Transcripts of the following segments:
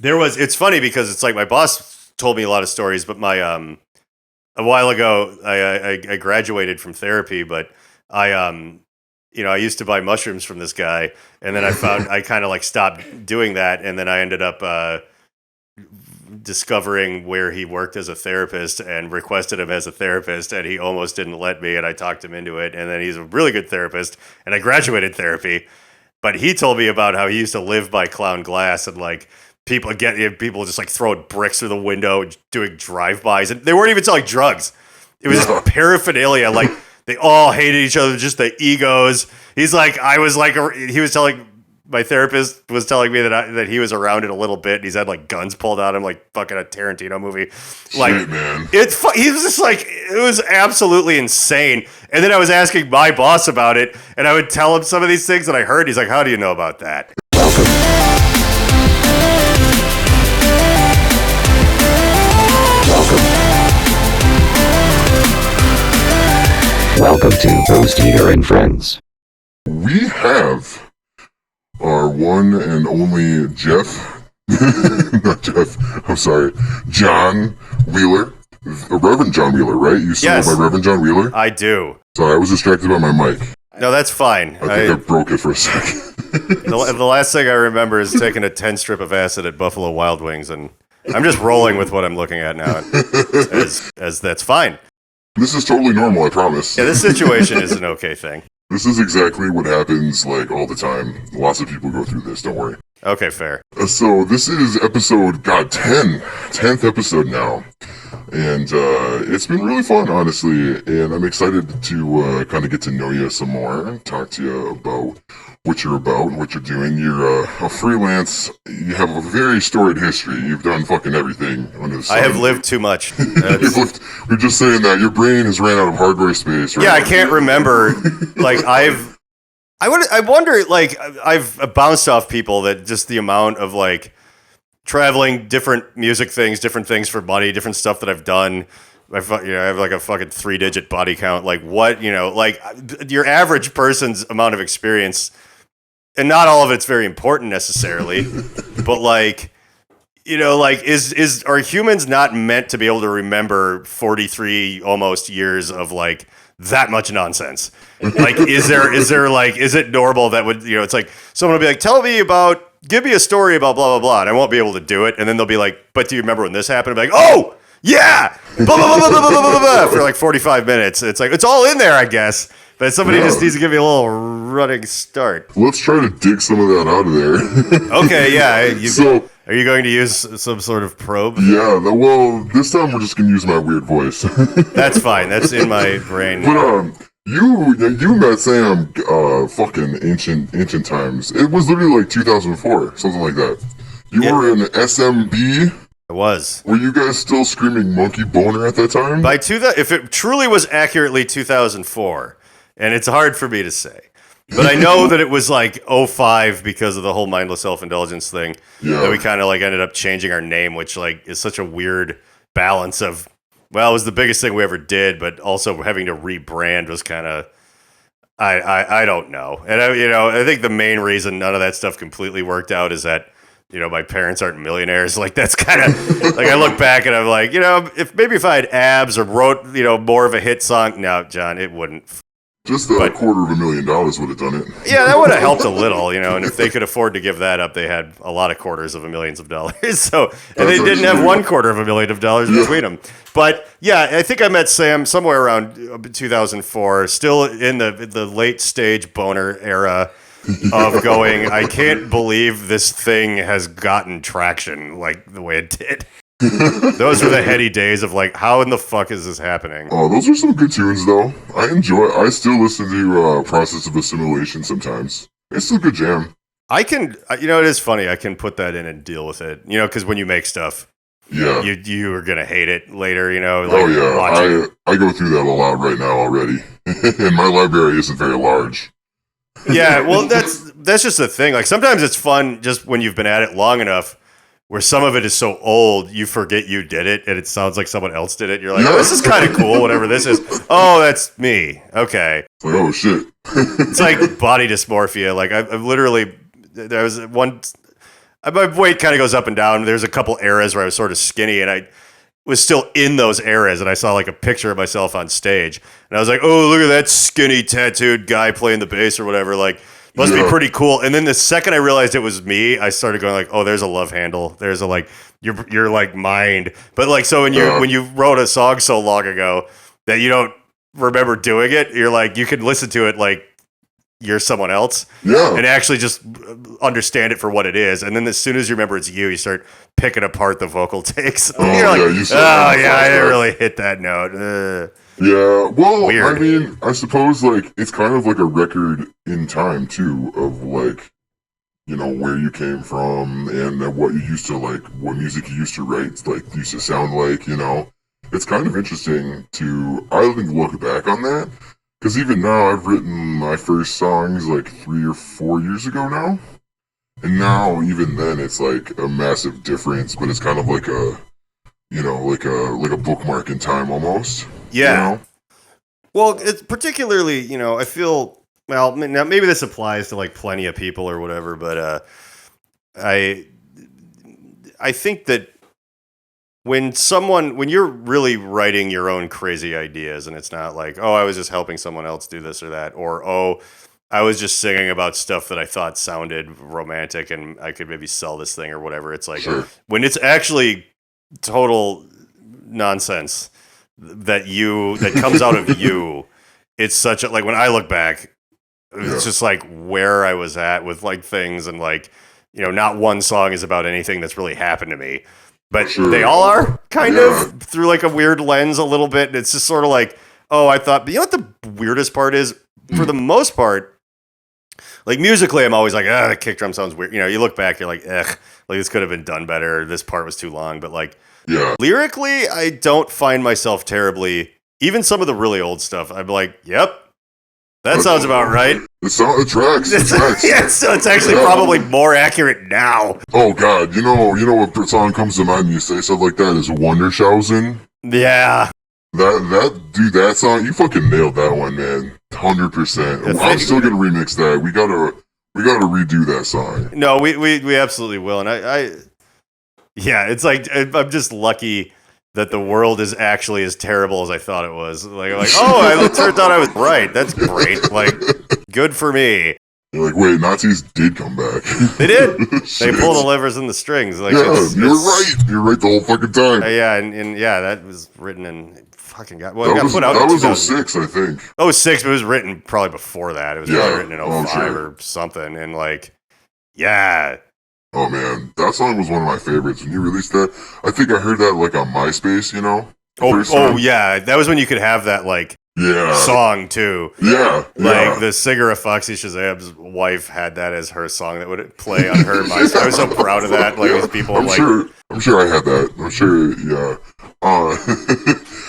It's funny because it's like my boss told me a lot of stories, but a while ago, I graduated from therapy, but I, I used to buy mushrooms from this guy, and then I found I kind of like stopped doing that, and then I ended up discovering where he worked as a therapist and requested him as a therapist, and he almost didn't let me, and I talked him into it, and then he's a really good therapist, and I graduated therapy, but he told me about how he used to live by Clown Glass and like people just like throwing bricks through the window, doing drive-bys, and they weren't even selling drugs. It was just paraphernalia. Like they all hated each other, just the egos. He was telling my therapist was telling me that he was around it a little bit. And he's had like guns pulled on him, like fucking a Tarantino movie. Like shit, man. He was just like, it was absolutely insane. And then I was asking my boss about it, and I would tell him some of these things that I heard. He's like, "How do you know about that?" Welcome to Ghosteater and Friends. We have our one and only John Wheeler. Reverend John Wheeler, right? You still Yes. know by Reverend John Wheeler? I do. Sorry, I was distracted by my mic. No, that's fine. I think I broke it for a second. The last thing I remember is taking a 10 strip of acid at Buffalo Wild Wings, and I'm just rolling with what I'm looking at now. As that's fine. This is totally normal, I promise. Yeah, this situation is an okay thing. This is exactly what happens, like, all the time. Lots of people go through this, don't worry. Okay, fair. So this is episode, 10th episode now. And it's been really fun, honestly. And I'm excited to kind of get to know you some more and talk to you about what you're about and what you're doing. You're a freelance. You have a very storied history. You've done fucking everything under the sun. I have lived too much. We're just saying that your brain has ran out of hardware space. Right? Yeah, I can't remember. Like I wonder. Like I've bounced off people that just the amount of like traveling, different music things, different things for money, different stuff that I've done. I have like a fucking 3-digit body count. Like what, like your average person's amount of experience, and not all of it's very important necessarily, but like, like are humans not meant to be able to remember 43 almost years of like that much nonsense? Like, is it normal that would, it's like someone will be like, give me a story about blah, blah, blah. And I won't be able to do it. And then they'll be like, but do you remember when this happened? I'm like, oh yeah, blah, blah, blah, blah, blah, blah, blah, blah, for like 45 minutes. It's like, it's all in there, I guess. But somebody just needs to give me a little running start. Let's try to dig some of that out of there. Okay, yeah. Are you going to use some sort of probe? Yeah, well, this time we're just going to use my weird voice. That's fine. That's in my brain. But, you met Sam, fucking ancient times. It was literally like 2004, something like that. You were in SMB? I was. Were you guys still screaming monkey boner at that time? If it truly was accurately 2004, and it's hard for me to say, but I know that it was like 05 because of the whole mindless self-indulgence thing. Yeah. That we kind of like ended up changing our name, which like is such a weird balance of, well, it was the biggest thing we ever did, but also having to rebrand was kind of, I don't know. And I think the main reason none of that stuff completely worked out is that, my parents aren't millionaires. Like that's kind of like, I look back and I'm like, if I had abs or wrote, more of a hit song, no, John, it wouldn't. Just $250,000 would have done it. Yeah, that would have helped a little, and if they could afford to give that up, they had a lot of $250,000. So, and they didn't have $250,000 between them. But yeah, I think I met Sam somewhere around 2004, still in the late stage boner era of going, I can't believe this thing has gotten traction like the way it did. Those were the heady days of like, how in the fuck is this happening? Oh, those are some good tunes though. I still listen to Process of Assimilation sometimes. It's a good jam. I can, it is funny. I can put that in and deal with it, because when you make stuff, yeah, you are going to hate it later, like, oh yeah, I go through that a lot right now already. And my library isn't very large. Yeah, well, that's just the thing. Like sometimes it's fun just when you've been at it long enough where some of it is so old, you forget you did it, and it sounds like someone else did it. You're like, oh, this is kind of cool, whatever this is. Oh, that's me. Okay. It's like, oh, shit. It's like body dysmorphia. Like, I've literally, there was one, my weight kind of goes up and down. There's a couple eras where I was sort of skinny, and I was still in those eras, and I saw like a picture of myself on stage, and I was like, oh, look at that skinny tattooed guy playing the bass or whatever, like, must be pretty cool. And then the second I realized it was me, I started going like, oh, there's a love handle, there's a like your like mind. But like, so when you wrote a song so long ago that you don't remember doing it, you're like, you can listen to it like you're someone else, and actually just understand it for what it is. And then as soon as you remember it's you start picking apart the vocal takes. You're like, I didn't really hit that note. Yeah, well, Weird. I mean, I suppose, like, it's kind of like a record in time, too, of, like, you know, where you came from and what you used to, like, what music you used to write, like, used to sound like, you know. It's kind of interesting to, I think, look back on that. Because even now, I've written my first songs like 3 or 4 years ago now. And now, even then, it's like a massive difference, but it's kind of like a, you know, like a bookmark in time almost. Yeah. You know? Well, it's particularly, you know, I feel, well, now maybe this applies to like plenty of people or whatever, but I think that when you're really writing your own crazy ideas, and it's not like, oh, I was just helping someone else do this or that, or, oh, I was just singing about stuff that I thought sounded romantic and I could maybe sell this thing or whatever. It's like, when it's actually total nonsense that comes out of you, it's such a, like, when I look back, it's just like where I was at with like things, and like, you know, not one song is about anything that's really happened to me. But they all are kind of through like a weird lens a little bit. And it's just sort of like, oh, I thought, but you know what the weirdest part is? For the most part, like musically, I'm always like, the kick drum sounds weird. You know, you look back, you're like, like this could have been done better. This part was too long. But like lyrically, I don't find myself terribly, even some of the really old stuff, I'm like, yep, that sounds about right. It tracks. Yeah, so it's actually probably more accurate now. Oh God, you know what song comes to mind when you say stuff like that is Wondershausen. Yeah. That song, you fucking nailed that one, man. 100%. I'm still gonna remix that. We gotta redo that song. No, we absolutely will. And it's like, I'm just lucky that the world is actually as terrible as I thought it was. Like, it turns out I was right. That's great. Like, good for me. You're like, wait, Nazis did come back. They did. They pull the levers and the strings. Like, you're right. You're right the whole fucking time. That was written in fucking God. Well, that was 06, I think. 06, but it was written probably before that. It was probably written in 05 or something. And like, yeah. Oh man, that song was one of my favorites. When you released that, I think I heard that like on MySpace, you know? Oh yeah, that was when you could have that like song too. Yeah. The singer of Foxy Shazam's wife had that as her song that would play on her MySpace. I was so proud of that. Like these people I'm sure I had that. I'm sure, yeah.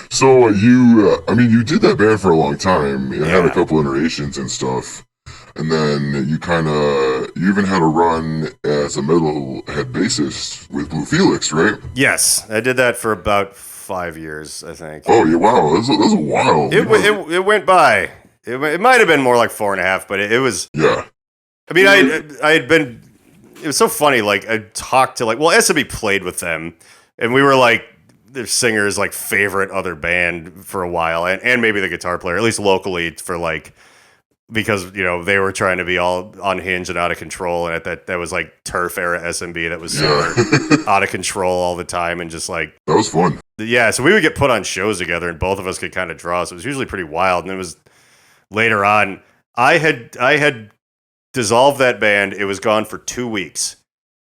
So you did that band for a long time. You had a couple iterations and stuff. And then you even had a run as a metalhead bassist with Blue Felix, right? Yes, I did that for about 5 years, I think. Oh, yeah, wow, that was a while. It went by. It might have been more like 4.5, but it was. Yeah. I mean, I had been. It was so funny. Like I talked to SMB played with them, and we were like their singer's like favorite other band for a while, and maybe the guitar player, at least locally, for like. Because, you know, they were trying to be all unhinged and out of control. And that was like turf era SMB that was out of control all the time. And just like... That was fun. Yeah, so we would get put on shows together and both of us could kind of draw. So it was usually pretty wild. And it was later on, I had dissolved that band. It was gone for 2 weeks.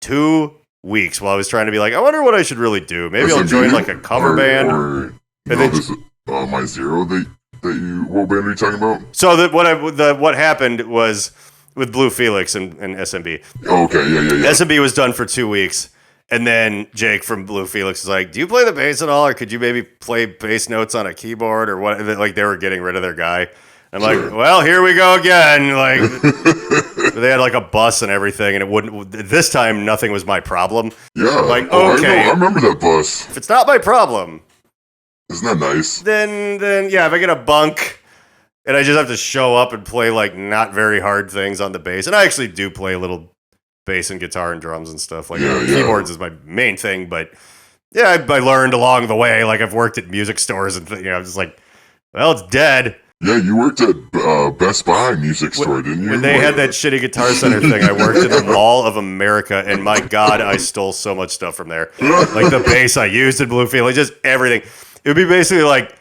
2 weeks while I was trying to be like, I wonder what I should really do. Maybe I'll join like a cover band. My Zero, what band are you talking about? So what happened was with Blue Felix and SMB. Oh, okay, yeah. SMB was done for 2 weeks, and then Jake from Blue Felix was like, "Do you play the bass at all, or could you maybe play bass notes on a keyboard or what?" Like they were getting rid of their guy. I'm like, well, here we go again. Like they had like a bus and everything, and it wouldn't. This time, nothing was my problem. Yeah, like okay, I remember that bus. If it's not my problem. Isn't that nice? Then yeah, if I get a bunk and I just have to show up and play like not very hard things on the bass, and I actually do play a little bass and guitar and drums and stuff. Like Yeah, yeah. keyboards is my main thing, but yeah, I learned along the way. Like I've worked at music stores and I'm just like, well, it's dead. Yeah, you worked at Best Buy music store, didn't you? When they had that shitty Guitar Center thing, I worked in the Mall of America, and my God, I stole so much stuff from there. Like the bass I used in Bluefield, like just everything. It would be basically like,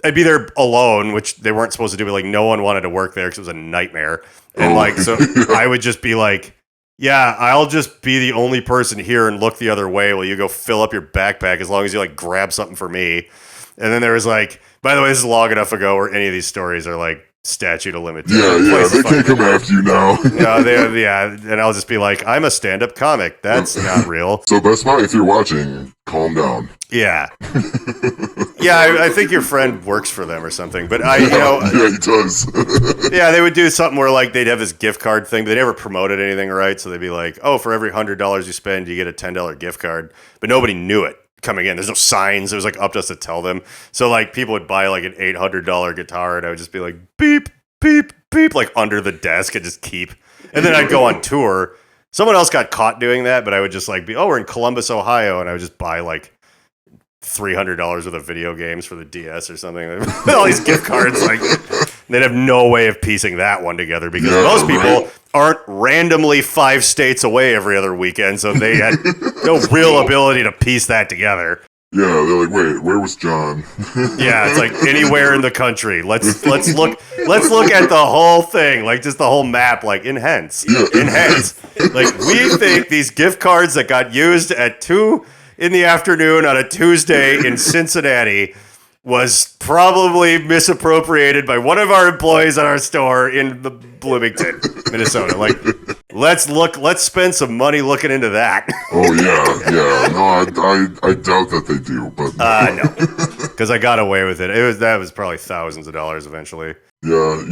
I'd be there alone, which they weren't supposed to do, but like no one wanted to work there because it was a nightmare. And like, so I would just be like, yeah, I'll just be the only person here and look the other way while you go fill up your backpack as long as you like grab something for me. And then there was like, by the way, this is long enough ago where any of these stories are like statute of limitations. Yeah, they can't come after you now. And I'll just be like, I'm a stand-up comic. That's not real. So Best Buy, if you're watching, calm down. Yeah. Yeah, I think your friend works for them or something. But Yeah, he does. yeah, they would do something where like they'd have this gift card thing, but they never promoted anything right. So they'd be like, oh, for every $100 you spend, you get a $10 gift card. But nobody knew it coming in. There's no signs. It was like up to us to tell them. So like people would buy like an $800 guitar and I would just be like, beep, beep, beep, like under the desk and just keep. And then I'd go on tour. Someone else got caught doing that, but I would just like be, oh, we're in Columbus, Ohio. And I would just buy like $300 worth of video games for the DS or something. All these gift cards, like they'd have no way of piecing that one together because most people aren't randomly 5 states away every other weekend, so they had no real ability to piece that together. Yeah, they're like, wait, where was John? Yeah, it's like anywhere in the country. Let's look at the whole thing, like just the whole map, like enhance. Like we think these gift cards that got used at 2 in the afternoon on a Tuesday in Cincinnati was probably misappropriated by one of our employees at our store in the Bloomington, Minnesota. Like, let's spend some money looking into that. Oh yeah. No, I doubt that they do, but no, because I got away with it. That was probably thousands of dollars eventually. Yeah,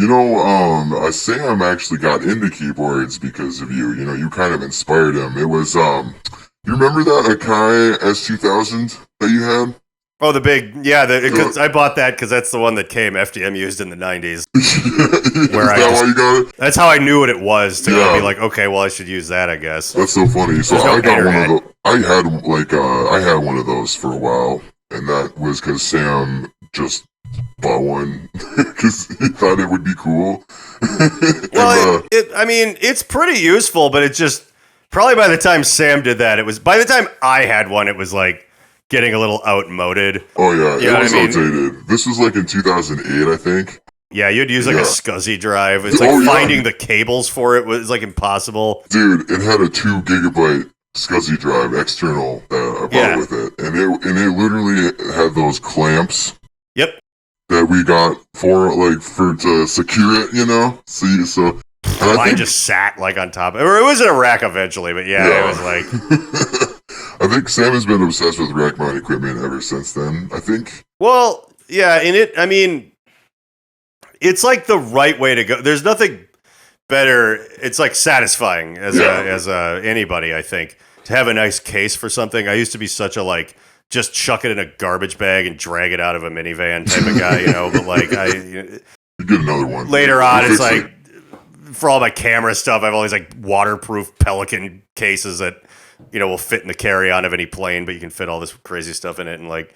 Sam actually got into keyboards because of you. You know, you kind of inspired him. It was you remember that Akai S2000 that you had? Oh, the big, cause I bought that because that's the one that FDM used in the 90s. Why you got it? That's how I knew what it was, to be like, okay, well, I should use that, I guess. That's so funny. So I got one of those. I had one of those for a while, and that was because Sam just bought one because he thought it would be cool. Well, it's pretty useful, but it's just, probably by the time Sam did that, by the time I had one, it was like, getting a little outmoded. Oh yeah, it was outdated. This was like in 2008, I think. Yeah, you'd use like a SCSI drive. It's like finding the cables for it was like impossible. Dude, it had a 2 gigabyte SCSI drive external that I bought with it, and it literally had those clamps. Yep. That we got to secure it, you know. So. Mine just sat like on top. It was in a rack eventually, but it was like. I think Sam has been obsessed with rack mount equipment ever since then, I think. Well, yeah, it's like the right way to go. There's nothing better. It's like satisfying as anybody, I think, to have a nice case for something. I used to be such a like just chuck it in a garbage bag and drag it out of a minivan type of guy, you know, but like you get another one. Later on, it's like for all my camera stuff, I've always like waterproof Pelican cases that will fit in the carry-on of any plane, but you can fit all this crazy stuff in it and like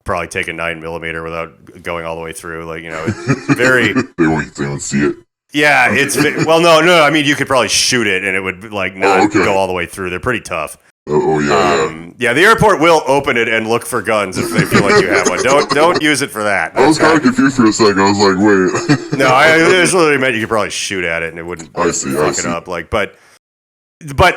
probably take a 9mm without going all the way through. Like, it's very. They won't see it. Yeah, it's well, no. I mean, you could probably shoot it and it would like not go all the way through. They're pretty tough. Yeah. The airport will open it and look for guns if they feel like you have one. Don't use it for that. I was kind of confused for a second. I was like, wait. No, I literally meant you could probably shoot at it and it wouldn't fuck it up. Like, but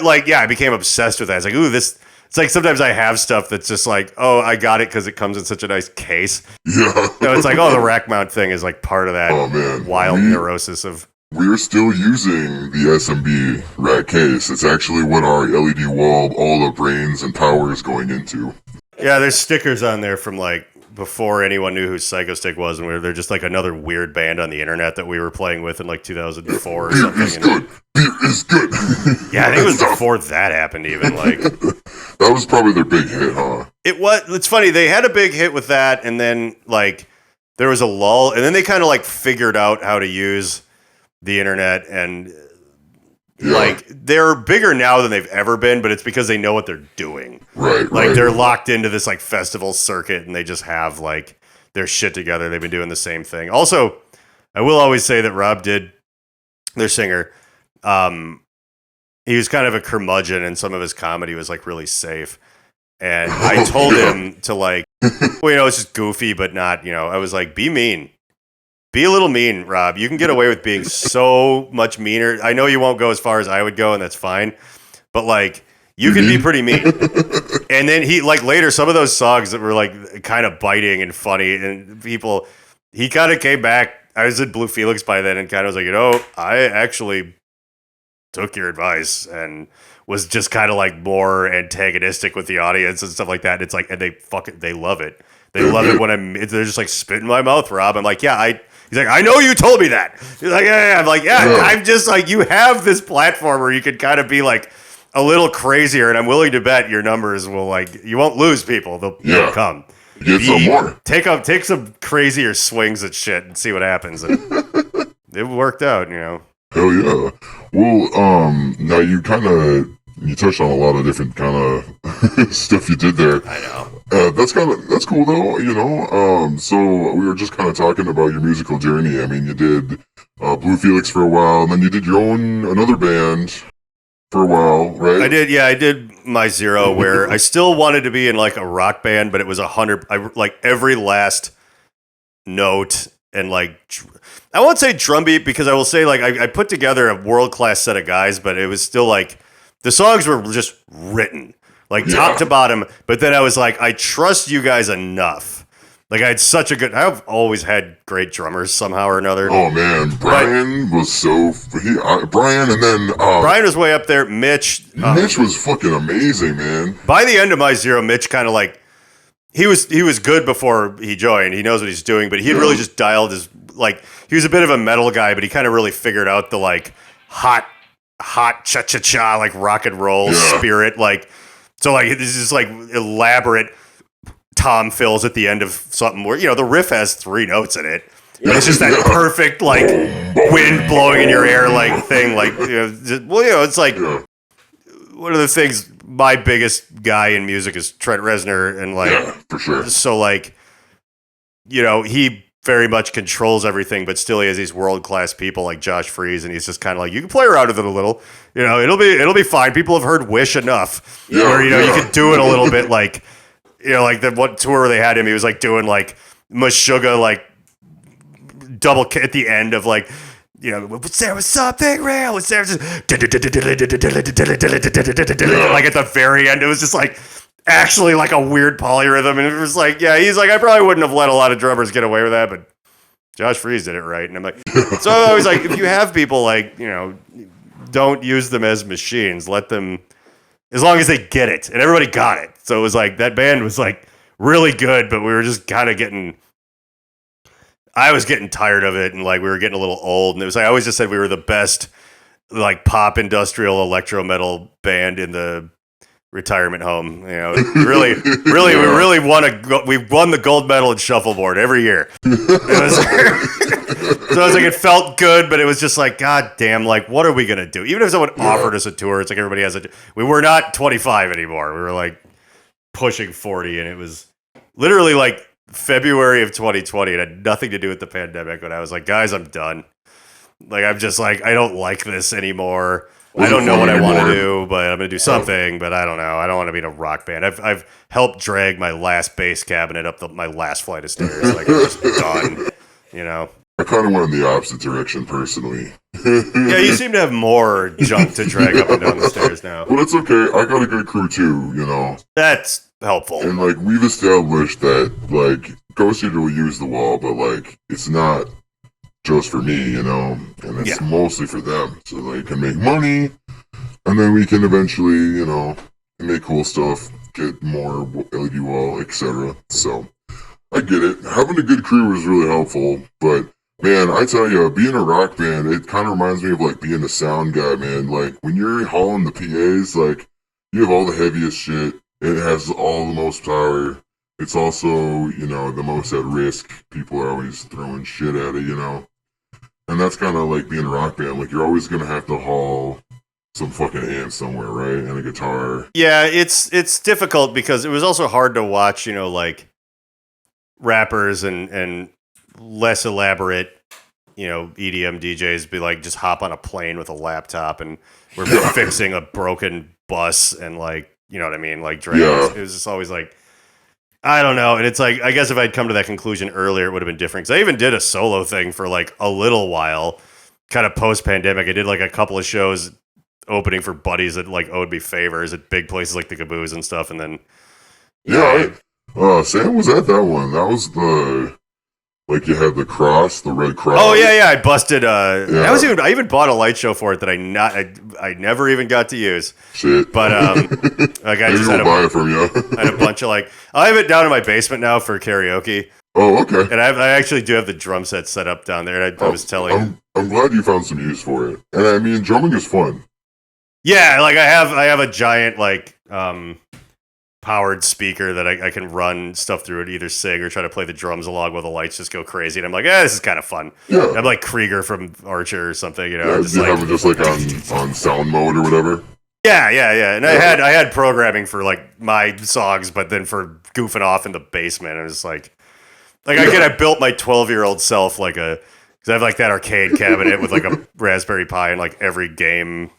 like, I became obsessed with that. It's like, ooh, this. It's like sometimes I have stuff that's just like, oh, I got it because it comes in such a nice case. Yeah. It's like, oh, the rack mount thing is like part of that wild neurosis of. We're still using the SMB rack case. It's actually what our LED wall, all the brains and power is going into. Yeah, there's stickers on there from like before anyone knew who Psychostick was, and they're just like another weird band on the internet that we were playing with in like 2004 or something. Beer is good. Yeah, I think it was before that happened even. Like that was probably their big hit, huh? It was. It's funny. They had a big hit with that, and then like there was a lull, and then they kind of like figured out how to use the internet and like they're bigger now than they've ever been, but it's because they know what they're doing. Right. Like they're locked into this like festival circuit, and they just have like their shit together. They've been doing the same thing. Also, I will always say that Rob did, their singer, he was kind of a curmudgeon, and some of his comedy was like really safe. And I told him to like, well, you know, it's just goofy, but not, you know, I was like, be mean. Be a little mean, Rob. You can get away with being so much meaner. I know you won't go as far as I would go, and that's fine. But like, you can be pretty mean. And then he, like later, some of those songs that were like kind of biting and funny, and people, he kind of came back. I was at Blue Felix by then, and kind of was like, you know, I actually took your advice and was just kind of like more antagonistic with the audience and stuff like that. And it's like, and they love it. They love it when they're just like spit in my mouth, Rob. I'm like, yeah, he's like, I know you told me that. He's like, yeah. I'm like, yeah, I'm just like, you have this platform where you can kind of be like a little crazier, and I'm willing to bet your numbers will like, you won't lose people. They'll come. Get some more. Take some crazier swings at shit and see what happens. And it worked out, you know. Hell yeah. Well, now you touched on a lot of different kind of stuff you did there. I know. That's cool though, you know. So we were just kind of talking about your musical journey. I mean, you did Blue Felix for a while, and then you did another band for a while, right? I did my Zero, where I still wanted to be in like a rock band, but it was 100. I like every last note and like I won't say drum beat, because I will say like I put together a world class set of guys, but it was still like the songs were just written like top to bottom. But then I was like, I trust you guys enough. Like I had such a good. I've always had great drummers somehow or another. Oh man, Brian was so Brian, and then Brian was way up there. Mitch was fucking amazing, man. By the end of my Zero, Mitch kind of like he was good before he joined. He knows what he's doing, but he had really just dialed his like he was a bit of a metal guy, but he kind of really figured out the like hot cha cha cha like rock and roll spirit. Like so like this is like elaborate tom fills at the end of something where, you know, the riff has 3 notes in it. And it's just that perfect, like, wind blowing in your hair, like, thing. Like, you know, it's like, one of the things, my biggest guy in music is Trent Reznor. And, like, for sure. So, like, you know, he very much controls everything, but still he has these world-class people like Josh Freese, and he's just kind of like, you can play around with it a little. You know, it'll be fine. People have heard Wish enough. Where, you know, you can do it a little bit, like, you know, like the what tour they had him, he was like doing like Meshuggah, like double at the end of like, you know, was there something real? Was there just like at the very end? It was just like actually like a weird polyrhythm, and it was like, yeah, he's like, I probably wouldn't have let a lot of drummers get away with that, but Josh Freese did it right, and I'm like, so I was like, if you have people like, you know, don't use them as machines, let them. As long as they get it. And everybody got it. So it was like, that band was like really good, but we were just kind of I was getting tired of it, and like we were getting a little old. And it was like, I always just said we were the best like pop industrial electro metal band in the retirement home. You know, we really won the gold medal in shuffleboard every year. It was so I was like, it felt good, but it was just like, God damn, like, what are we going to do? Even if someone offered us a tour, it's like everybody has we were not 25 anymore. We were like pushing 40, and it was literally like February of 2020. It had nothing to do with the pandemic, but I was like, guys, I'm done. Like, I'm just like, I don't like this anymore. I don't know what I want to do, but I'm going to do something, but I don't know. I don't want to be in a rock band. I've helped drag my last bass cabinet up my last flight of stairs. Like, I'm just done, you know? I kind of went in the opposite direction, personally. Yeah, you seem to have more junk to drag up and down the stairs now. Well, it's okay. I got a good crew, too, you know? That's helpful. And, like, we've established that, like, Ghosteater will use the wall, but, like, it's not just for me, you know? And it's mostly for them, so they can make money, and then we can eventually, you know, make cool stuff, get more LED wall, etc. So, I get it. Having a good crew is really helpful, but man, I tell you, being a rock band, it kind of reminds me of like being a sound guy, man. Like when you're hauling the PAs, like you have all the heaviest shit. It has all the most power. It's also, you know, the most at risk. People are always throwing shit at it, you know. And that's kind of like being a rock band. Like you're always going to have to haul some fucking amp somewhere, right? And a guitar. Yeah, it's difficult because it was also hard to watch, like rappers and less elaborate, EDM DJs be like just hop on a plane with a laptop and we're fixing a broken bus and like, you know what I mean? Like dragons. Yeah. It was just always like, I don't know. And it's like, I guess if I'd come to that conclusion earlier, it would have been different. Because I even did a solo thing for like a little while, kind of post-pandemic. I did like a couple of shows opening for buddies that like owed me favors at big places like the Caboose and stuff. And then, Sam was at that one. That was like you had the red cross. Oh yeah. I busted. I even bought a light show for it that I never even got to use. Shit. But like I just buy it from you. I had a bunch of like I have it down in my basement now for karaoke. Oh, okay. And I actually do have the drum set set up down there. And I was telling. I'm glad you found some use for it. And I mean, drumming is fun. Yeah, like I have a giant like powered speaker that I can run stuff through it, either sing or try to play the drums along while the lights just go crazy. And I'm like, this is kind of fun. Yeah. I'm like Krieger from Archer or something, Yeah, just you like, have it just like on sound mode or whatever. Yeah. And I had programming for like my songs, but then for goofing off in the basement, I was like I built my 12-year-old self like because I have like that arcade cabinet with like a Raspberry Pi and like every game,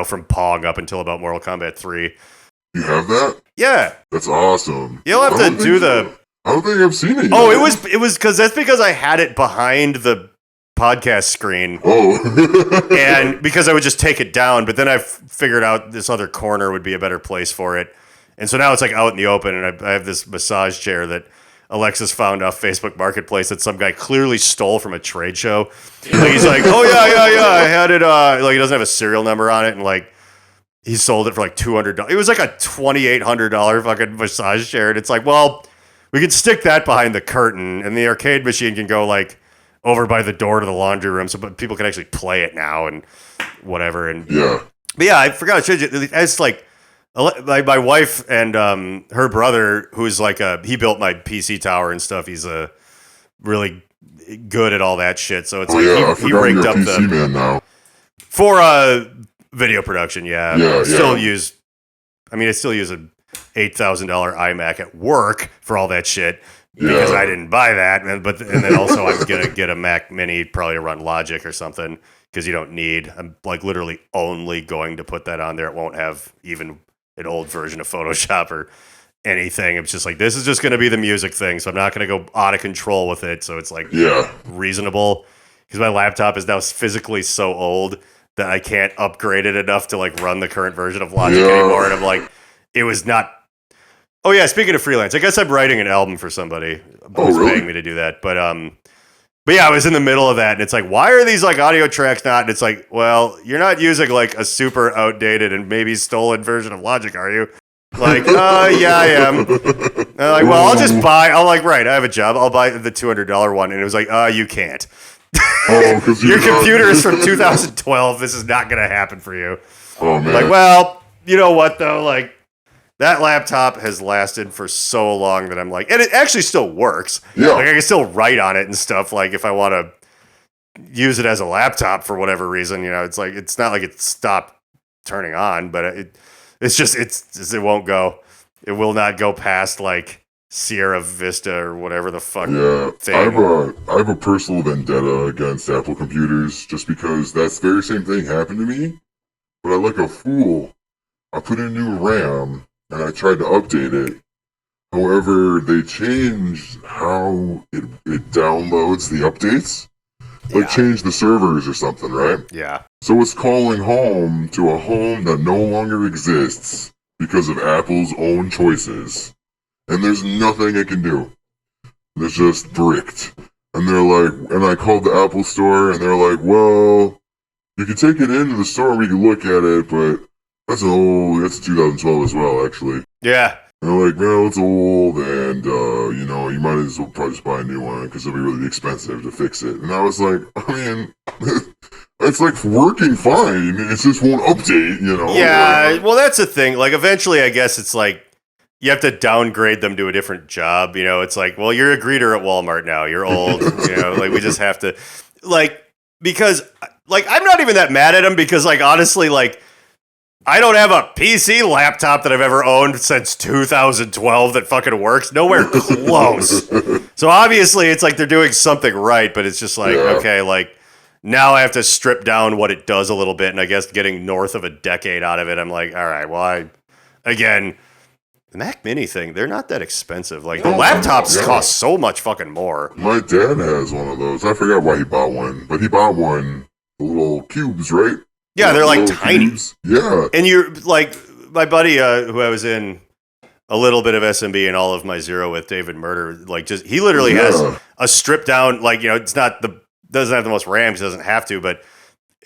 from Pong up until about Mortal Kombat 3. You have that? Yeah. That's awesome. You'll have to do I don't think I've seen it yet. Oh, it was because I had it behind the podcast screen. Oh. And because I would just take it down, but then I figured out this other corner would be a better place for it. And so now it's like out in the open, and I have this massage chair that Alexis found off Facebook Marketplace that some guy clearly stole from a trade show. Like, he's like, oh yeah, I had it. Like he doesn't have a serial number on it, and like he sold it for like $200. It was like a $2,800 fucking massage chair, and it's like, well, we can stick that behind the curtain, and the arcade machine can go like over by the door to the laundry room, so but people can actually play it now and whatever. And but yeah, I forgot to change it. It's like my wife and her brother, who's like he built my PC tower and stuff. He's really good at all that shit. So it's he rigged up PC man now. For video production. I still use a $8,000 iMac at work for all that shit because I didn't buy that. And then also I'm gonna get a Mac Mini probably to run Logic or something because you don't need. I'm like literally only going to put that on there. It won't have even an old version of Photoshop or anything. It's just like, this is just going to be the music thing. So I'm not going to go out of control with it. So it's like reasonable because my laptop is now physically so old that I can't upgrade it enough to like run the current version of Logic anymore. And I'm like, it was not. Oh yeah. Speaking of Freelance, I guess I'm writing an album for somebody who's paying me to do that. But yeah, I was in the middle of that, and it's like, why are these like audio tracks not? And it's like, well, you're not using like a super outdated and maybe stolen version of Logic, are you? Like, yeah, I am. And I'm like, well, I have a job. I'll buy the $200 one. And it was like, you can't. Oh, your computer is from 2012. This is not going to happen for you. Oh, man. Like, well, you know what, though? Like, that laptop has lasted for so long that I'm like, and it actually still works. Yeah. Like I can still write on it and stuff. Like if I want to use it as a laptop for whatever reason, it's like, it's not like it stopped turning on, but it won't go. It will not go past like Sierra Vista or whatever the fuck thing. I have a personal vendetta against Apple computers just because that very same thing happened to me. But I like a fool, I put in new RAM and I tried to update it. However, they changed how it downloads the updates. Like change the servers or something, right? Yeah. So it's calling home to a home that no longer exists because of Apple's own choices. And there's nothing it can do. It's just bricked. And they're like, and I called the Apple store and they're like, well, you can take it into the store and we can look at it, but that's 2012 as well, actually. Yeah. And they're like, no, it's old, and, you might as well probably just buy a new one, because it'll be really expensive to fix it. And I was like, I mean, it's like working fine, it just won't update, Yeah, well, that's the thing. Like, eventually, I guess it's like, you have to downgrade them to a different job, It's like, well, you're a greeter at Walmart now, you're old, like, we just have to, like, because, like, I'm not even that mad at them, because, like, honestly, like, I don't have a PC laptop that I've ever owned since 2012 that fucking works. Nowhere close. So obviously it's like they're doing something right, but it's just like, okay, like now I have to strip down what it does a little bit. And I guess getting north of a decade out of it, I'm like, all right, well, again, the Mac Mini thing, they're not that expensive. Like the laptops cost so much fucking more. My dad has one of those. I forgot why he bought one, but he bought one, the little cubes, right? Yeah, they're like tiny. Cubes. Yeah. And you're like, my buddy who I was in a little bit of SMB and all of my Zero with, David Murder, like just, he literally has a stripped down, like, you know, it's not doesn't have the most RAM, he doesn't have to, but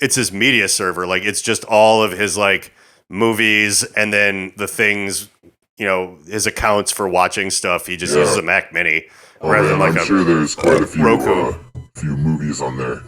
it's his media server. Like it's just all of his like movies and then the things, you know, his accounts for watching stuff. He just uses a Mac Mini rather than like I'm sure there's quite a few Roku. Few movies on there.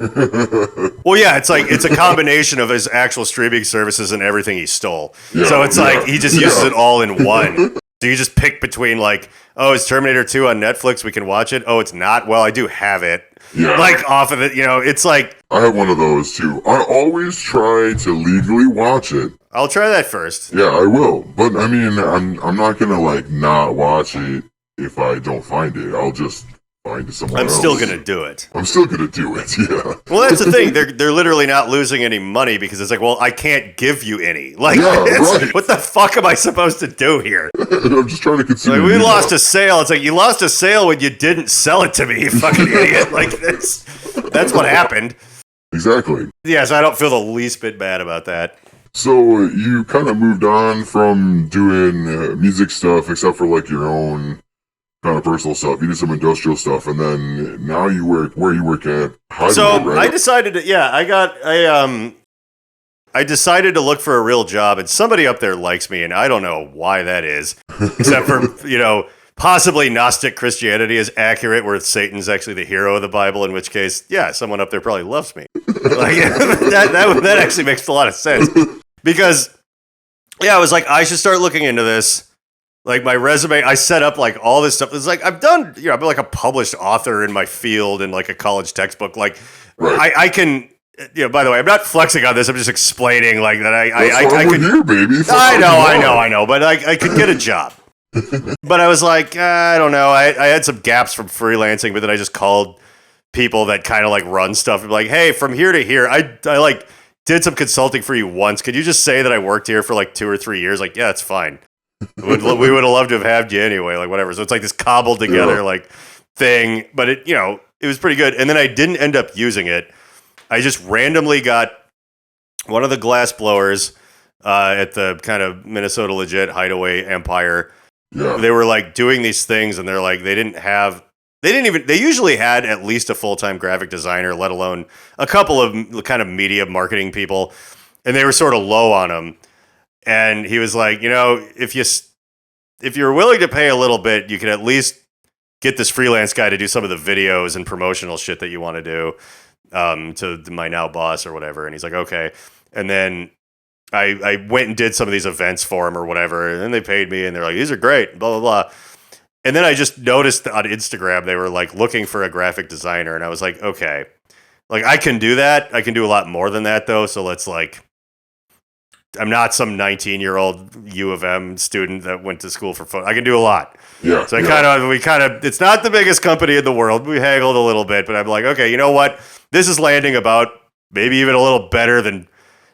Well, yeah, it's like it's a combination of his actual streaming services and everything he stole. So it's like he just uses it all in one. So you just pick between like, oh, is Terminator 2 on Netflix? We can watch it. Oh, it's not. Well, I do have it. Yeah. Like off of it, you know, it's like I have one of those too. I always try to legally watch it. I'll try that first. Yeah, I will. But I mean, I'm not gonna like not watch it if I don't find it. I'll just find it somewhere else. I'm still gonna do it. I'm still gonna do it. Yeah. Well, that's the thing. They're literally not losing any money because it's like, well, I can't give you any. Like, right. What the fuck am I supposed to do here? I'm just trying to consider. Like, we lost a sale. It's like you lost a sale when you didn't sell it to me, you fucking idiot. Like that's what happened. Exactly. Yeah, so I don't feel the least bit bad about that. So you kind of moved on from doing music stuff, except for like your own kind of personal stuff. You did some industrial stuff, and then now you work where you work at Hollywood, So right? I decided to, I decided to look for a real job, and somebody up there likes me, and I don't know why that is, except for, you know, possibly Gnostic Christianity is accurate, where Satan's actually the hero of the Bible, in which case, yeah, someone up there probably loves me. Like, that actually makes a lot of sense. Because, yeah, I was like, I should start looking into this. Like, my resume, I set up, like, all this stuff. It's like, I've done, you know, I've been, like, a published author in my field in, like, a college textbook. Like, Right. I can, you know, by the way, I'm not flexing on this. I'm just explaining, like, that I That's could. here, baby. I know, but I could get a job. But I was like, I don't know. I had some gaps from freelancing, but then I just called people that kind of like run stuff and be like, hey, from here to here, I like did some consulting for you once. Could you just say that I worked here for like 2 or 3 years? Like, yeah, that's fine. We would have loved to have had you anyway, like whatever. So it's like this cobbled together like thing, but it, you know, it was pretty good. And then I didn't end up using it. I just randomly got one of the glass blowers at the kind of Minnesota legit hideaway empire. Yeah. They were like doing these things, and they're like, they usually had at least a full-time graphic designer, let alone a couple of kind of media marketing people, and they were sort of low on them. And he was like, you know, if you're willing to pay a little bit, you can at least get this freelance guy to do some of the videos and promotional shit that you want to do, to my now boss or whatever. And he's like, okay. And then I went and did some of these events for him or whatever, and then they paid me, and they're like, these are great, blah, blah, blah. And then I just noticed on Instagram, they were like looking for a graphic designer, and I was like, okay, like I can do that. I can do a lot more than that though. So let's like, I'm not some 19-year-old U of M student that went to school for fun. I can do a lot. Yeah. So it's not the biggest company in the world. We haggled a little bit, but I'm like, okay, you know what? This is landing about maybe even a little better than,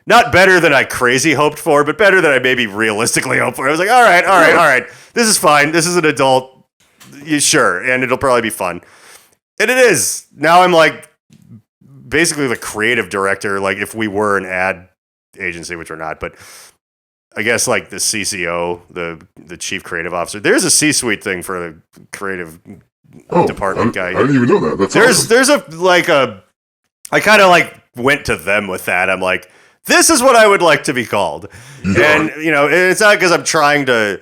not better than I crazy hoped for, but better than I maybe realistically hoped for. I was like, all right. This is fine. This is an adult. Sure. And it'll probably be fun. And it is. Now I'm like basically the creative director, like if we were an ad agency, which we're not, but I guess like the CCO, the chief creative officer. There's a C-suite thing for the creative department guy. I didn't even know that. That's awesome. There's I kind of like went to them with that. I'm like, this is what I would like to be called. Yeah. And, you know, it's not because I'm trying to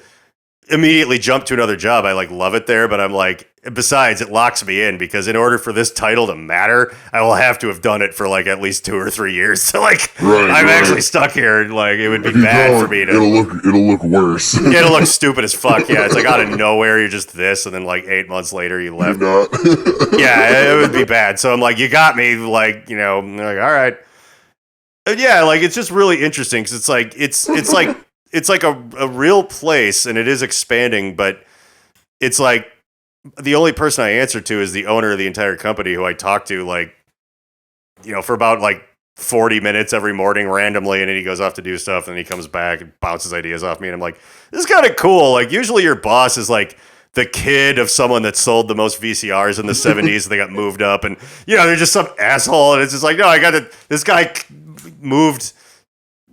immediately jump to another job. I like love it there, but I'm like, besides, it locks me in because in order for this title to matter, I will have to have done it for like at least 2 or 3 years. So like, I'm actually stuck here. Like, it would be bad for me to. It'll look worse. Yeah, it'll look stupid as fuck. Yeah, it's like out of nowhere, you're just this, and then like 8 months later, you left. You're not. Yeah, it would be bad. So I'm like, you got me. Like, you know, like, all right. Yeah, like it's just really interesting because it's like a real place and it is expanding, but it's like the only person I answer to is the owner of the entire company who I talk to like, for about like 40 minutes every morning randomly, and then he goes off to do stuff, and then he comes back and bounces ideas off me, and I'm like, this is kind of cool. Like usually your boss is like the kid of someone that sold the most VCRs in the 70s and they got moved up, and they're just some asshole, and it's just like, no, this guy moved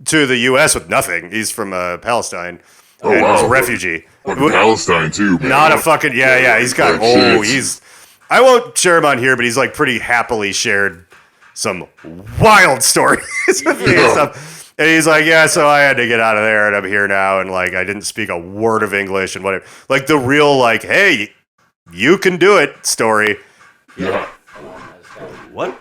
to the US with nothing. He's from Palestine. Oh, and wow. he's a refugee. Fucking Palestine too, man. Not a fucking he's got I won't share him on here, but he's like pretty happily shared some wild stories with me and stuff. And he's like, yeah, so I had to get out of there and I'm here now, and like I didn't speak a word of English and whatever. Like the real like, hey, you can do it story. Yeah. What?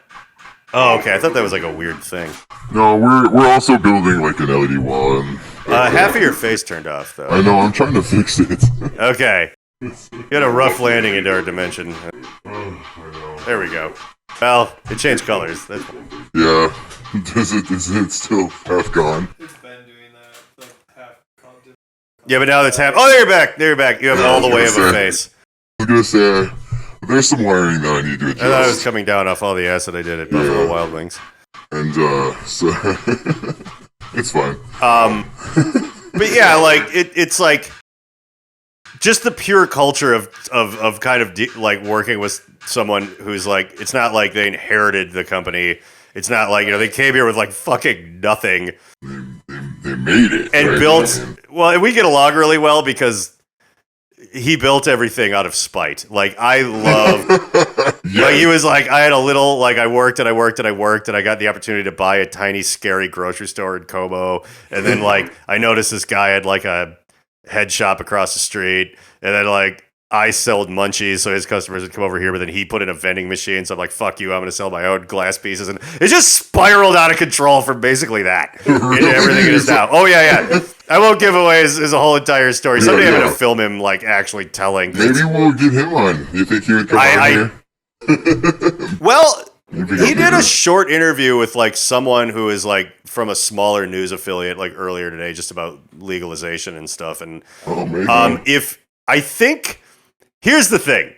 Oh, okay. I thought that was like a weird thing. No, we're also building like an LED wall, and half of your face turned off though. I know, I'm trying to fix it. Okay. You had a rough landing into our dimension. I know. There we go. Well, it changed colors. That's Yeah. Is it still half gone? It's been doing that, like half content. yeah, but now that's happening. Oh, there you're back. There you're back. You have Yeah, all the way of a say. face. I was gonna say, there's some wiring that I need to I thought it was adjust. coming down off all the acid I did at Buffalo Wild Wings. And, so, it's fine. But yeah, like it's like just the pure culture of kind of like working with someone who's like, it's not like they inherited the company. It's not like, they came here with like fucking nothing They made it. and right? built. And- Well, and we get along really well because he built everything out of spite. Like I love. yeah. Like he was like, I had a little, like I worked and I got the opportunity to buy a tiny, scary grocery store in Como. And then like, I noticed this guy had like a head shop across the street. And then like, I sold munchies, so his customers would come over here, but then he put in a vending machine. So I'm like, fuck you, I'm going to sell my own glass pieces. And it just spiraled out of control from basically that into everything it is now. Oh, yeah. I won't give away his whole entire story. Someday I'm going to film him like actually telling. Maybe we'll get him on. You think he would come on here? Well, Maybe he did he'll- a short interview with like someone who is like from a smaller news affiliate like earlier today, just about legalization and stuff. And Oh, maybe. here's the thing,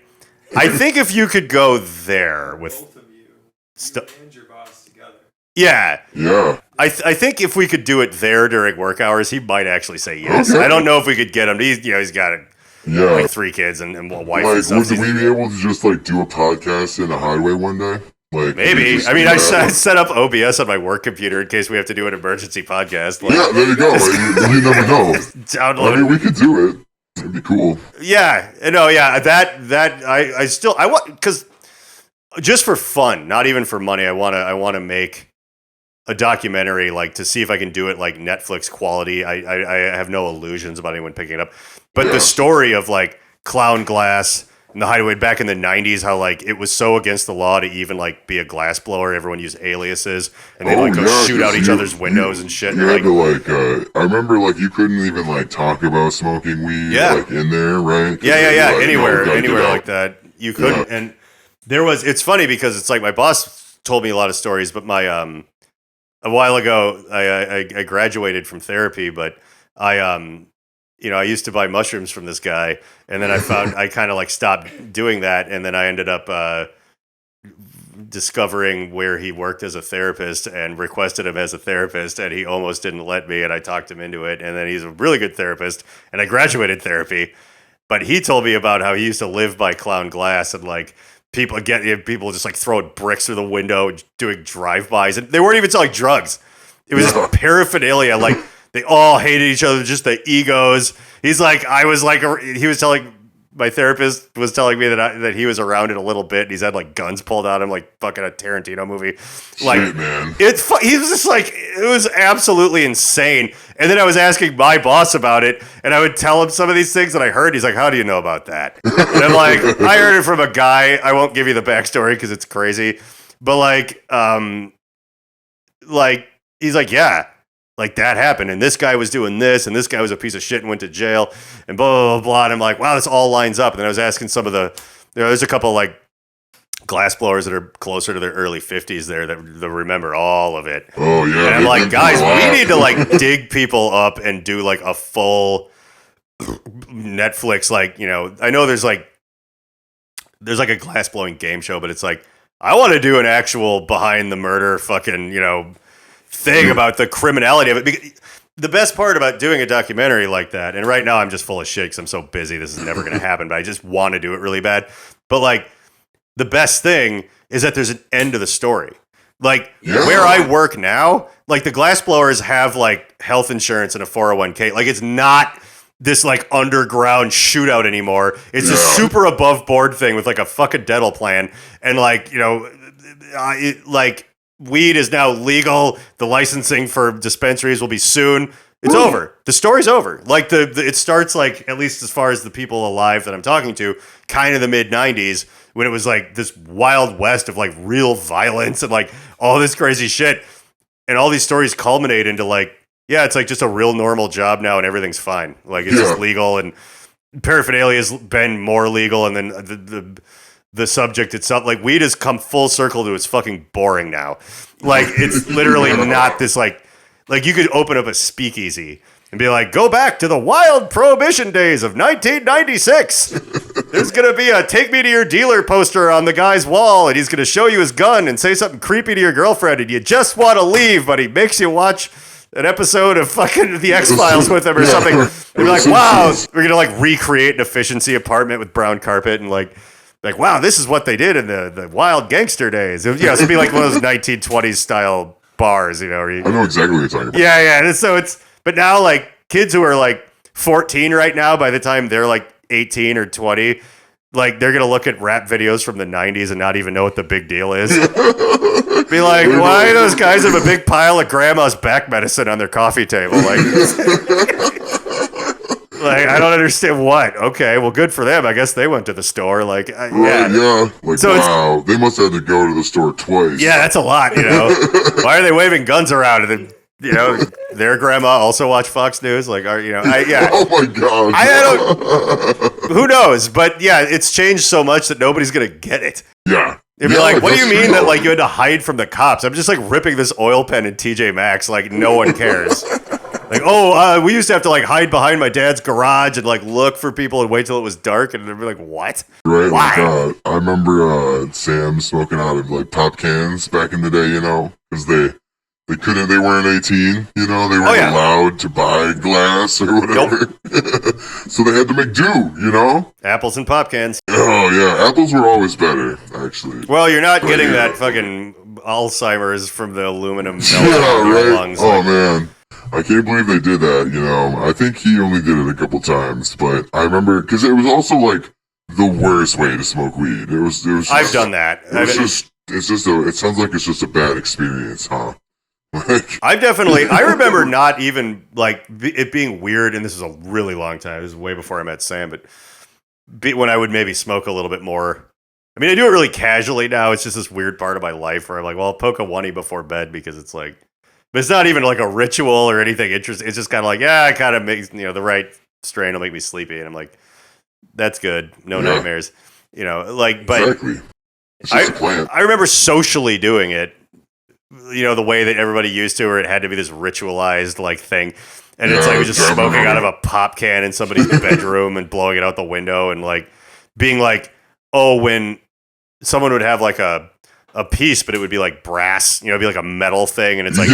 I think if you could go there with Both of you stuff, and your boss together. yeah, Yeah. I think if we could do it there during work hours, he might actually say yes. Okay. I don't know if we could get him. He's got Yeah. like 3 kids and a wife and Like, stuff. would we be able to just, like, do a podcast in a highway one day? Like, Maybe. just I mean, do I that? set up OBS on my work computer in case we have to do an emergency podcast. Like, Yeah, there you go. Like, you never know. download. I mean, we could do it. It'd be cool. Yeah, no, yeah. That I want, because just for fun, not even for money. I want to make a documentary, like to see if I can do it like Netflix quality. I have no illusions about anyone picking it up, but Yeah. the story of like Clown Glass and the Hideaway back in the 90s, how like it was so against the law to even like be a glass blower. Everyone used aliases and they'd Oh, like go yeah, shoot 'cause out each you- other's windows and shit. You And, had like, to, like, I remember, like, you couldn't even, like, talk about smoking weed, Yeah. like, in there, right? 'Cause yeah, they'd be like, anywhere, "No, gotta get out." like that. You couldn't. And it's funny because it's like my boss told me a lot of stories, but my, a while ago, I graduated from therapy, but I used to buy mushrooms from this guy, and then I found I kind of like stopped doing that, and then I ended up discovering where he worked as a therapist and requested him as a therapist, and he almost didn't let me, and I talked him into it, and then he's a really good therapist, and I graduated therapy, but he told me about how he used to live by Clown Glass and like people just like throwing bricks through the window, doing drive-bys, and they weren't even selling drugs. It was just paraphernalia, like they all hated each other, just the egos. He's like, he was telling my therapist was telling me that he was around it a little bit, and he's had like guns pulled on him, like fucking a Tarantino movie. Like, Shit, man. he was just like, it was absolutely insane. And then I was asking my boss about it, and I would tell him some of these things that I heard. He's like, how do you know about that? And I'm like, I heard it from a guy. I won't give you the backstory because it's crazy. But he's like, yeah, like that happened. And this guy was doing this, and this guy was a piece of shit and went to jail, and blah, blah, blah, blah. And I'm like, wow, this all lines up. And then I was asking some of there's a couple like glassblowers that are closer to their early 50s there that remember all of it. Oh yeah. And I'm they've like, been guys, through a lot. we need to like dig people up and do like a full Netflix, like, you know, I know there's like a glass blowing game show, but it's like, I want to do an actual behind the murder fucking, you know, thing about the criminality of it. Because the best part about doing a documentary like that, and right now I'm just full of shit because I'm so busy, this is never going to happen, but I just want to do it really bad. But like, the best thing is that there's an end to the story. Like, where I work now, like the glassblowers have like health insurance and a 401k. Like, it's not this like underground shootout anymore. It's a super above board thing with like a fucking dental plan. And like, you know, like weed is now legal. The licensing for dispensaries will be soon. It's over. The story's over. Like it starts like, at least as far as the people alive that I'm talking to, kind of the mid 90s when it was like this wild west of like real violence and like all this crazy shit. And all these stories culminate into like, yeah, it's like just a real normal job now and everything's fine. Like it's just legal and paraphernalia has been more legal. And then the subject itself, like weed has come full circle to it's fucking boring now. Like it's literally not this like you could open up a speakeasy and be like, go back to the wild prohibition days of 1996. There's going to be a take me to your dealer poster on the guy's wall, and he's going to show you his gun and say something creepy to your girlfriend, and you just want to leave, but he makes you watch an episode of fucking The X-Files with him or something. And you're like, wow, we're going to like recreate an efficiency apartment with brown carpet and like, wow, this is what they did in the wild gangster days. It'd be like one of those 1920s style bars, you know. I know exactly what you're talking about. Yeah. And so but now like kids who are like 14 right now, by the time they're like 18 or 20, like they're gonna look at rap videos from the 90s and not even know what the big deal is. Be like, why those guys have a big pile of grandma's back medicine on their coffee table? Like, like I don't understand what. Okay, well, good for them. I guess they went to the store. Like, yeah. Like, so wow, they must have to go to the store twice. Yeah, that's a lot, you know. Why are they waving guns around? And then, you know, their grandma also watch Fox News. Like, Oh my god. I don't. Who knows? But yeah, it's changed so much that nobody's gonna get it. Yeah. They'd be like, what do you mean that like you had to hide from the cops? I'm just like ripping this oil pen in TJ Maxx. Like no one cares. Like, we used to have to like hide behind my dad's garage and like look for people and wait till it was dark, and they'd be like, what? Right? Why? Like, I remember Sam smoking out of like pop cans back in the day, you know, because they weren't 18, you know, they weren't allowed to buy glass or whatever. Nope. So they had to make do, you know? Apples and pop cans. Oh, yeah. Apples were always better, actually. Well, you're not getting that fucking Alzheimer's from the aluminum yeah, right? lungs. Oh, man. I can't believe they did that, you know? I think he only did it a couple times, but I remember, because it was also, like, the worst way to smoke weed. It was just, I've done that. It sounds like it's just a bad experience, huh? I remember not even like it being weird, and this is a really long time. This is way before I met Sam, but when I would maybe smoke a little bit more. I mean, I do it really casually now. It's just this weird part of my life where I'm like, well, I'll poke a oney before bed because it's like, but it's not even like a ritual or anything interesting. It's just kind of like, yeah, it kind of makes, you know, the right strain will make me sleepy, and I'm like, that's good, no nightmares, you know, like, but exactly. It's just a plan. I remember socially doing it. You know, the way that everybody used to, where it had to be this ritualized like thing. And it's like just smoking out of a pop can in somebody's bedroom and blowing it out the window and like being like, oh, when someone would have like a piece, but it would be like brass, you know, it'd be like a metal thing. And it's like,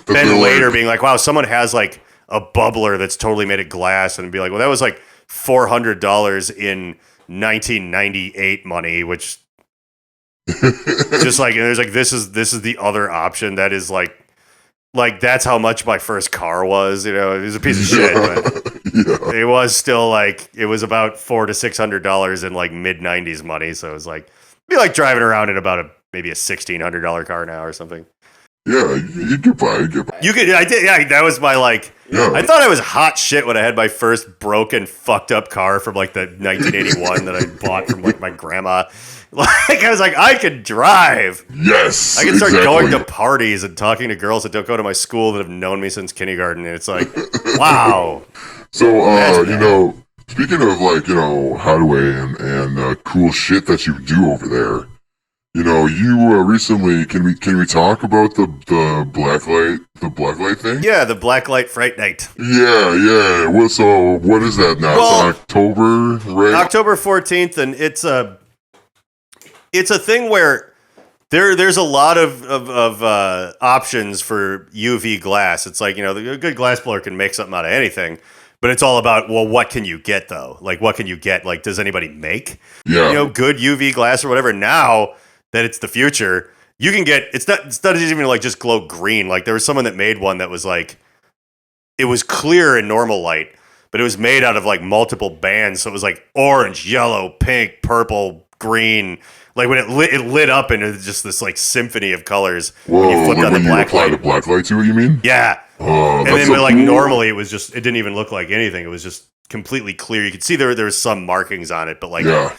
then later being like, wow, someone has like a bubbler that's totally made of glass, and be like, well, that was like $400 in 1998 money, which just like, and there's like, this is the other option that is like that's how much my first car was, you know. It was a piece of shit, but it was still like, it was about $400 to $600 in like mid 90s money. So it was like, be like driving around in about maybe a $1,600 car now or something. Yeah, you could buy it. I did. Yeah, that was my like. Yeah. I thought I was hot shit when I had my first broken, fucked up car from like the 1981 that I bought from like my grandma. Like I was like, I could drive. Yes, I can start going to parties and talking to girls that don't go to my school that have known me since kindergarten. And it's like, wow. So, you know, speaking of like, you know, Hideaway and cool shit that you do over there, You know, you recently can we talk about the blacklight thing? Yeah, the Blacklight Fright Night. Yeah. What is that now? Well, it's in October, right? October 14th, and it's a thing where there's a lot of options for UV glass. It's like, a good glass blower can make something out of anything, but it's all about, well, what can you get though? Like, what can you get? Like, does anybody make good UV glass or whatever? Now that it's the future, you can get it's not even like just glow green. Like, there was someone that made one that was like, it was clear in normal light, but it was made out of like multiple bands. So it was like orange, yellow, pink, purple, green. Like when it lit up into just this like symphony of colors. Whoa, when you flipped on the when you apply the blacklight to it, you mean? Yeah. Oh, And that's then so like cool. normally it didn't even look like anything. It was just completely clear. You could see there was some markings on it, but like, Yeah.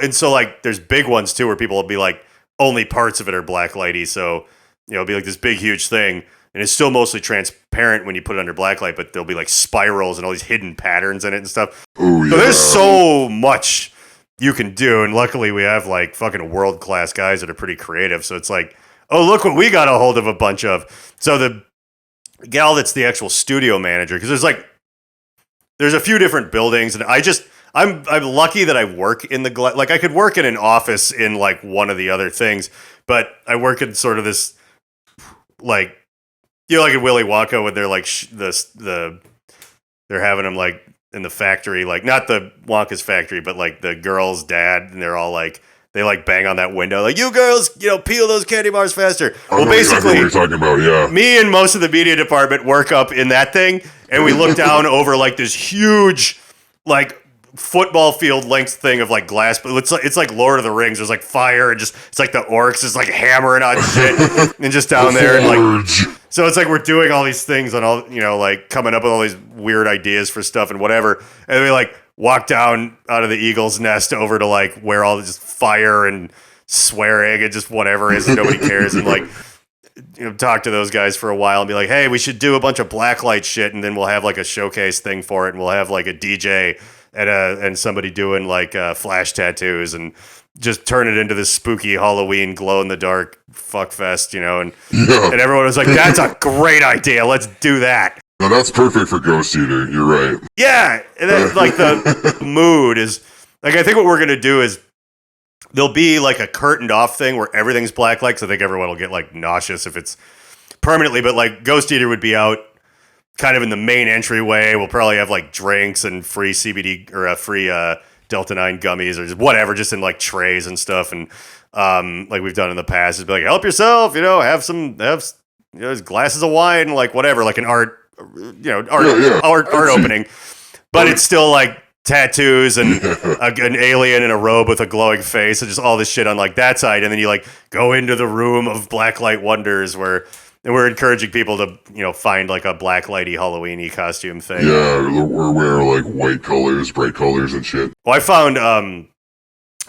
and so like there's big ones too where people will be like, only parts of it are blacklighty. So, it'll be like this big, huge thing. And it's still mostly transparent when you put it under blacklight, but there'll be like spirals and all these hidden patterns in it and stuff. Oh, yeah. So there's so much you can do. And luckily we have like fucking world-class guys that are pretty creative. So it's like, oh, look what we got a hold of a bunch of. So the gal that's the actual studio manager, because there's a few different buildings, and I'm lucky that I work in the like I could work in an office in like one of the other things, but I work in sort of this like like in Willy Wonka when they're like they're having them like in the factory, like not the Wonka's factory, but like the girl's dad, and they're all like they like bang on that window like, you girls, peel those candy bars faster. I know exactly what you're talking about. Yeah. Me and most of the media department work up in that thing, and we look down over like this huge, like football field length thing of like glass, but it's like Lord of the Rings. There's like fire and it's like the orcs is like hammering on shit and just down there and like. So it's like we're doing all these things on all like coming up with all these weird ideas for stuff and whatever, and we like walk down out of the eagle's nest over to like where all this fire and swearing and just whatever is, and nobody cares, and like. Talk to those guys for a while and be like, hey, we should do a bunch of blacklight shit, and then we'll have like a showcase thing for it, and we'll have like a DJ and somebody doing like flash tattoos and just turn it into this spooky Halloween glow in the dark fuck fest, and everyone was like, that's a great idea. Let's do that. No, that's perfect for Ghosteater. You're right. Yeah, and then like the mood is like, I think what we're gonna do is there'll be like a curtained off thing where everything's blacklight, because I think everyone will get like nauseous if it's permanently, but like Ghosteater would be out kind of in the main entryway. We'll probably have like drinks and free CBD or free Delta 9 gummies or just whatever, just in like trays and stuff. And like we've done in the past, just be like, help yourself, have glasses of wine, like whatever, like an art opening. But it's still like tattoos and an alien in a robe with a glowing face and just all this shit on like that side, and then you like go into the room of blacklight wonders where we're encouraging people to find like a blacklighty Halloween-y costume thing. Yeah, or wear like white colors, bright colors and shit. Well, I found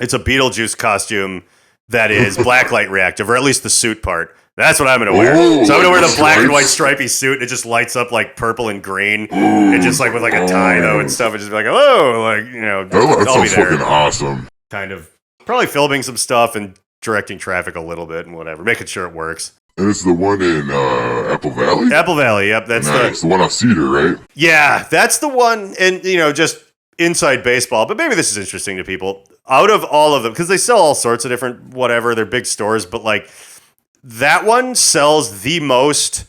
it's a Beetlejuice costume that is blacklight reactive, or at least the suit part. That's what I'm going to wear. Ooh, so I'm going to wear the black and stripes? white stripy suit, and it just lights up like purple and green, and just like with like a tie though and stuff, and just be like, oh, like, That I'll be sounds there. fucking awesome. Kind of probably filming some stuff and directing traffic a little bit and whatever, making sure it works. And it's the one in Apple Valley? Apple Valley, yep, that's Nice. The one off Cedar, right? Yeah, that's the one, and just inside baseball, but maybe this is interesting to people. Out of all of them, because they sell all sorts of different whatever, they're big stores, but like that one sells the most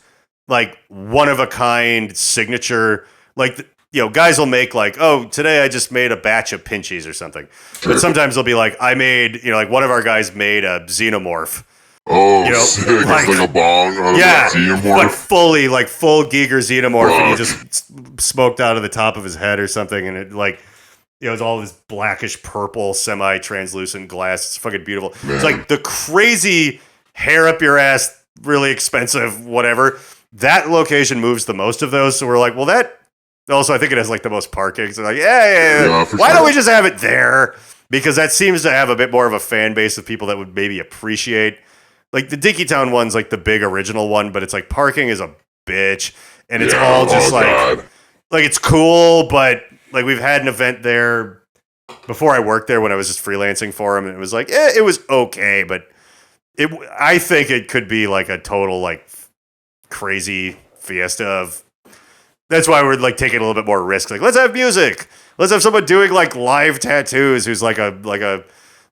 like one of a kind signature, like guys will make like, oh, today I just made a batch of pinchies or something. Sure. But sometimes they'll be like, I made, like one of our guys made a xenomorph. Oh, sick. like- It's like a bong on Yeah, a xenomorph. but fully, like full Giger xenomorph, and he Fuck. just smoked out of the top of his head or something, and it like, it's all this blackish purple, semi-translucent glass. It's fucking beautiful. Man. It's like the crazy hair up your ass, really expensive, whatever. That location moves the most of those, so we're like, well, that. Also, I think it has like the most parking. So like, yeah. for Why sure. don't we just have it there? Because that seems to have a bit more of a fan base of people that would maybe appreciate. Like the Dinkytown one's like the big original one, but it's like parking is a bitch, and it's all just God. like it's cool, but like we've had an event there before I worked there when I was just freelancing for him, and it was like, it was okay, but I think it could be like a total like crazy fiesta of. That's why we're like taking a little bit more risk. Like, let's have music. Let's have someone doing like live tattoos who's like a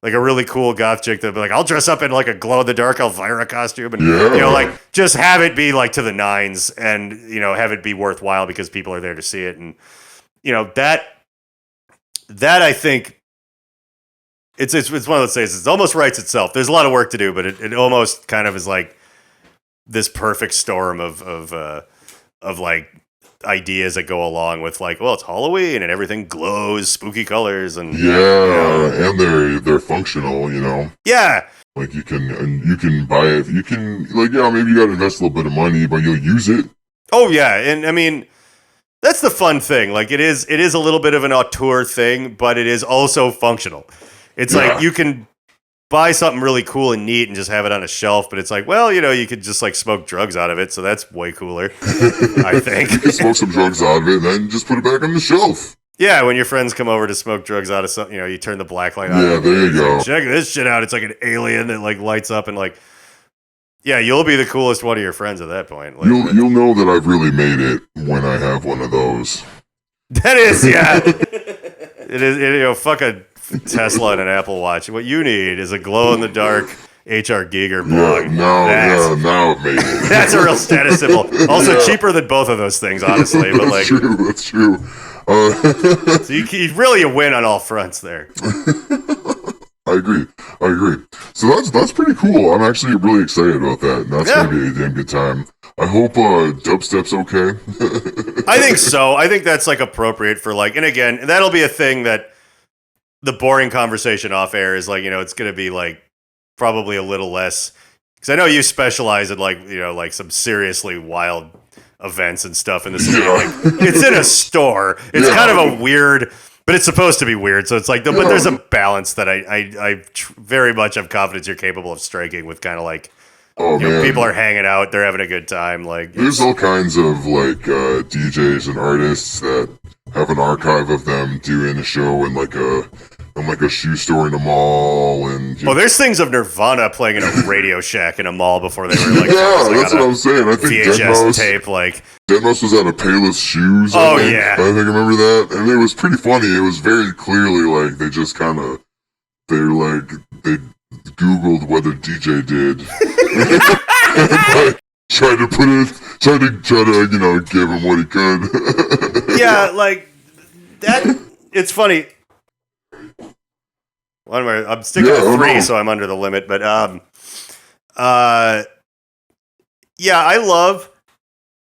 really cool goth chick that be like, I'll dress up in like a glow in the dark Elvira costume and like just have it be like to the nines and have it be worthwhile because people are there to see it. And that I think it's one of those things. It almost writes itself. There's a lot of work to do, but it almost kind of is like this perfect storm of like ideas that go along with like, well, it's Halloween and everything glows, spooky colors, and and they're functional, Yeah. Like you can buy it. You can maybe you got to invest a little bit of money, but you'll use it. Oh yeah, and I mean that's the fun thing. Like it is a little bit of an auteur thing, but it is also functional. It's like you can buy something really cool and neat and just have it on a shelf, but it's like, well, you could just like smoke drugs out of it, so that's way cooler, I think. You can smoke some drugs out of it and then just put it back on the shelf. Yeah, when your friends come over to smoke drugs out of something, you turn the black light on. Yeah, there you go. Like, check this shit out. It's like an alien that like lights up and like, yeah, you'll be the coolest one of your friends at that point. Like, you'll know that I've really made it when I have one of those. That is, yeah. It is, fuck a Tesla and an Apple Watch. What you need is a glow-in-the-dark HR Giger blog. Yeah, now it made it. That's a real status symbol. Also cheaper than both of those things, honestly. But like, that's true. So you really win on all fronts there. I agree. So that's pretty cool. I'm actually really excited about that. And that's going to be a damn good time. I hope dubstep's okay. I think so. I think that's like appropriate for like, and again, that'll be a thing that the boring conversation off air is like, it's going to be like probably a little less, because I know you specialize in like, like some seriously wild events and stuff in the city. Yeah. Like it's in a store. It's kind of a weird, but it's supposed to be weird. So it's like, but there's a balance that I very much have confidence you're capable of striking with kind of like, people are hanging out, they're having a good time. Like there's all kinds of like DJs and artists that have an archive of them doing a show in like a shoe store in a mall, and there's things of Nirvana playing in a Radio Shack in a mall before they were like that's what I'm saying. I think VHS tape like Deadmauss was out of Payless Shoes. I remember that, and it was pretty funny. It was very clearly like they just kind of they Googled what a DJ did. Tried to give him what he could. Yeah, like that. It's funny. I'm sticking to 3, so I'm under the limit. But yeah, I love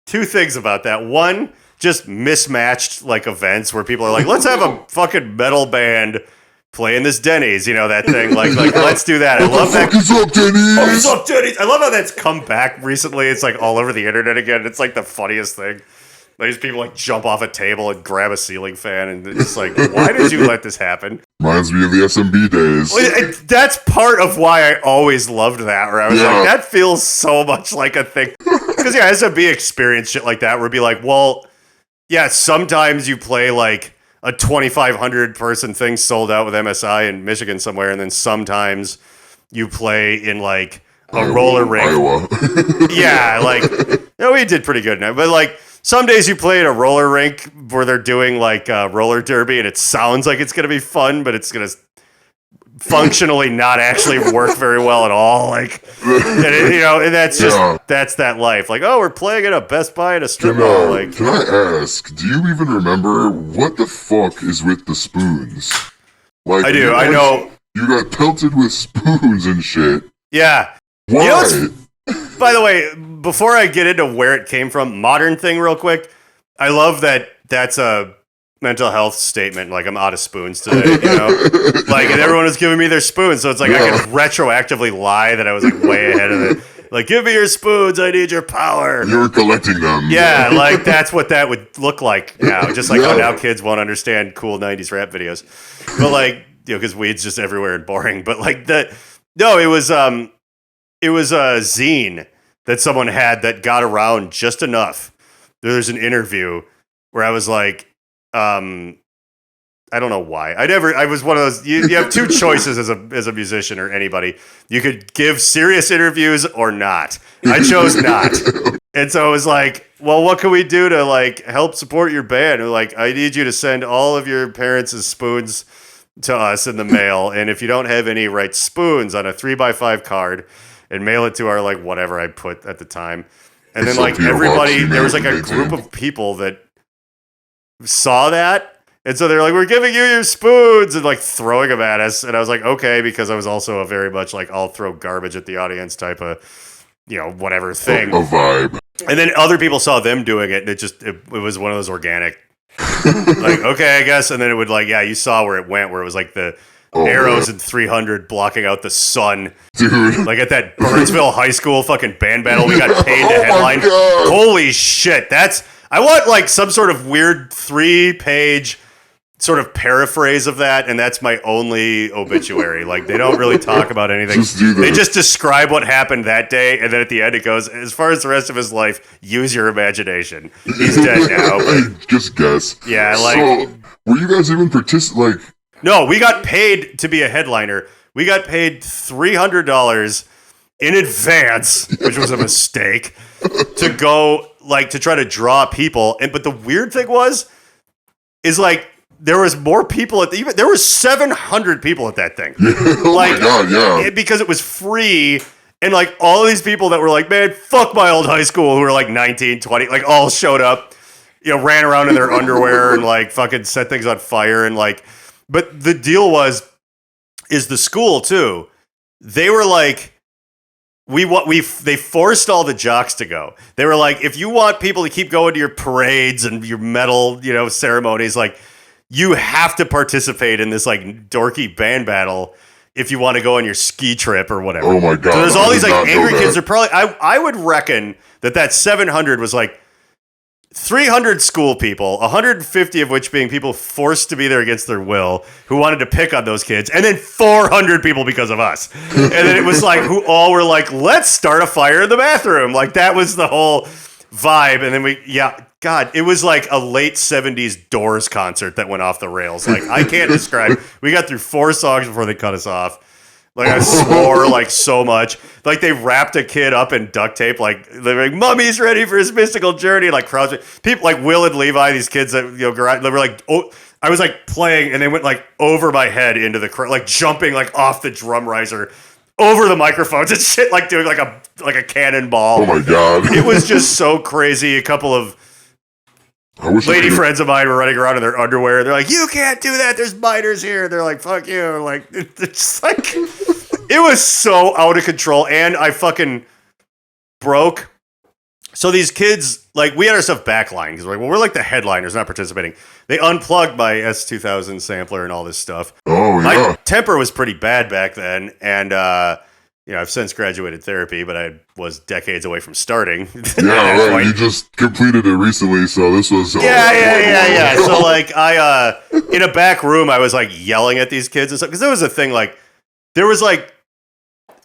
2 things about that. One, just mismatched like events where people are like, let's have a fucking metal band playing this Denny's, that thing. Like let's do that. I love that. What's up, Denny's? What's up, Denny's? I love how that's come back recently. It's like all over the internet again. It's like the funniest thing. Like, these people like jump off a table and grab a ceiling fan, and it's like, why did you let this happen? Reminds me of the SMB days. That's part of why I always loved that, where I was like, that feels so much like a thing. Because SMB experience shit like that, where it'd be like, well, yeah, sometimes you play like a 2,500 person thing sold out with MSI in Michigan somewhere, and then sometimes you play in like a roller rink. Iowa. Yeah, like we did pretty good now, but like some days you play at a roller rink where they're doing like roller derby, and it sounds like it's gonna be fun, but it's gonna functionally not actually work very well at all. Like, and and that's just that's that life. Like, we're playing at a Best Buy at a strip mall. Like, can I ask? Do you even remember what the fuck is with the spoons? Like, I do. I know you got pelted with spoons and shit. Yeah. Why? By the way, before I get into where it came from, modern thing real quick, I love that that's a mental health statement. Like, I'm out of spoons today, Like, and everyone was giving me their spoons, so it's like I can retroactively lie that I was, like, way ahead of it. Like, give me your spoons, I need your power. You're collecting them. Yeah, like, that's what that would look like now. Just like how now kids won't understand cool 90s rap videos. But, like, because weed's just everywhere and boring. But, like, it was a zine that someone had that got around just enough. There's an interview where I was like, I I don't know why. I was one of those. You have two choices as a musician or anybody. You could give serious interviews or not. I chose not. And so it was like, well, what can we do to like help support your band? Like, I need you to send all of your parents' spoons to us in the mail. And if you don't have any, write spoons on a 3x5 card and mail it to our, like, whatever I put at the time. And then like everybody, there was like a group of people that saw that. And so they're like, we're giving you your spoons and like throwing them at us. And I was like, okay, because I was also a very much like, I'll throw garbage at the audience type of, whatever thing. A vibe. And then other people saw them doing it. And it was one of those organic, like, okay, I guess. And then it would like, yeah, you saw where it went, where it was like the arrows and 300 blocking out the sun. Dude. Like at that Burnsville High School fucking band battle we got paid to headline. Holy shit. I want like some sort of weird 3-page sort of paraphrase of that, and that's my only obituary. Like, they don't really talk about anything. They just describe what happened that day, and then at the end it goes, as far as the rest of his life, use your imagination. He's dead now. But, just guess. Yeah, like... So, were you guys even like... No, we got paid to be a headliner. We got paid $300 in advance, which was a mistake, to go, like, to try to draw people. But the weird thing is like, there was more people there were 700 people at that thing. Oh like, my God, yeah. Because it was free, and like all these people that were like, man, fuck my old high school, who were like 19, 20, like all showed up, ran around in their underwear and like fucking set things on fire and like, but the deal is the school too. They were like, they forced all the jocks to go. They were like, if you want people to keep going to your parades and your metal, ceremonies, like, you have to participate in this like dorky band battle if you want to go on your ski trip or whatever. Oh my God. So there's all these like angry kids. They're probably, I would reckon that 700 was like 300 school people, 150 of which being people forced to be there against their will, who wanted to pick on those kids, and then 400 people because of us. And then it was like, who all were like, let's start a fire in the bathroom. Like, that was the whole vibe. And then God, it was like a late 70s Doors concert that went off the rails. Like, I can't describe. We got through 4 songs before they cut us off. Like, I swore like so much. Like, they wrapped a kid up in duct tape. Like, they're like, Mummy's ready for his mystical journey. Like, crowds, people like Will and Levi, these kids that they were like, oh, I was like playing, and they went like over my head into the crowd, like jumping like off the drum riser over the microphones and shit, like doing like a cannonball. Oh my God! It was just so crazy. A couple of lady friends of mine were running around in their underwear. They're like, you can't do that. There's minors here. They're like, fuck you. Like, it's just like, it was so out of control. And I fucking broke. So these kids, like, we had our stuff backlined because we're like, well, we're like the headliners, not participating. They unplugged my S2000 sampler and all this stuff. Oh, yeah. My temper was pretty bad back then. And, I've since graduated therapy, but I was decades away from starting. Yeah, right. You just completed it recently, so this was... Yeah. So, like, I, in a back room, I was, like, yelling at these kids and stuff. Because there was a thing, like,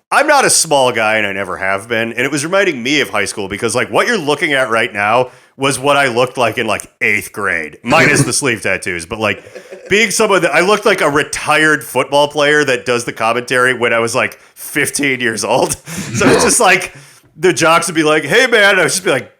I'm not a small guy, and I never have been. And it was reminding me of high school because, like, what you're looking at right now was what I looked like in, like, 8th grade. Minus the sleeve tattoos. But, like, being someone that... I looked like a retired football player that does the commentary when I was, like, 15 years old. So it's just, like, the jocks would be like, hey, man. And I would just be like...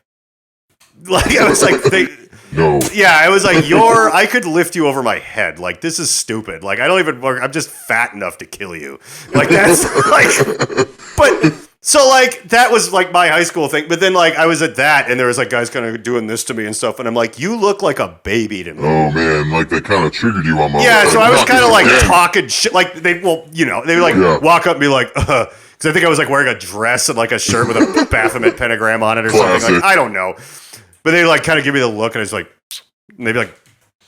I was like... No. Yeah, I was like, I could lift you over my head. Like, this is stupid. Like, I don't even work. I'm just fat enough to kill you. Like, that's like, but so like, that was like my high school thing. But then like, I was at that and there was like guys kind of doing this to me and stuff. And I'm like, you look like a baby to me. Oh man, like that kind of triggered you almost. Yeah, so I was kind of like talking shit. Like they would like walk up and be like, because I think I was like wearing a dress and like a shirt with a Baphomet pentagram on it or something. Like, I don't know. But they like kind of give me the look, and I was like, and they'd be like,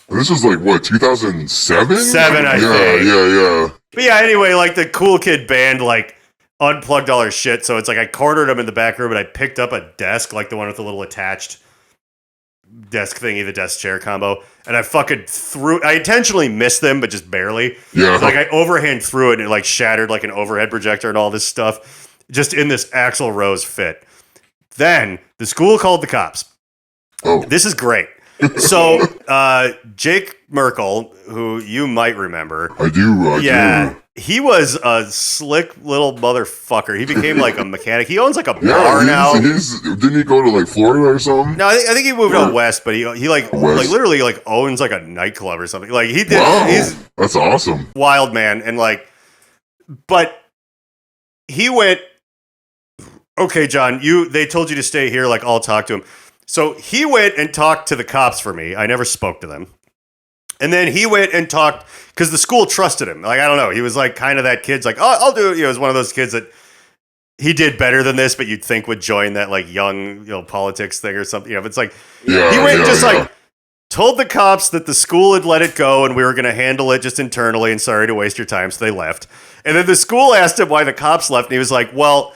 "This was like what, 2007? 7, I think." Yeah. But yeah, anyway, like the cool kid band like unplugged all our shit, so it's like I cornered them in the back room, and I picked up a desk, like the one with the little attached desk thingy, the desk chair combo, and I fucking threw. I intentionally missed them, but just barely. Yeah. Like I overhand threw it, and it like shattered like an overhead projector and all this stuff, just in this Axl Rose fit. Then the school called the cops. Oh. This is great. So Jake Merkel, who you might remember. I do. Yeah. He was a slick little motherfucker. He became like a mechanic. He owns like a bar now. Didn't he go to like Florida or something? No, I think he moved out west, but he like literally like owns like a nightclub or something. Like he did. Wow, he's that's awesome. wild man, and like, but he went. Okay, John, they told you to stay here. Like, I'll talk to him. So he went and talked to the cops for me. I never spoke to them. And then he went and talked because the school trusted him. Like, I don't know. He was like kind of that kid's like, oh, I'll do it. He was one of those kids that he did better than this, but you'd think would join that like young, politics thing or something. It's like he went and just like told the cops that the school had let it go and we were going to handle it just internally and sorry to waste your time. So they left. And then the school asked him why the cops left. And he was like, well,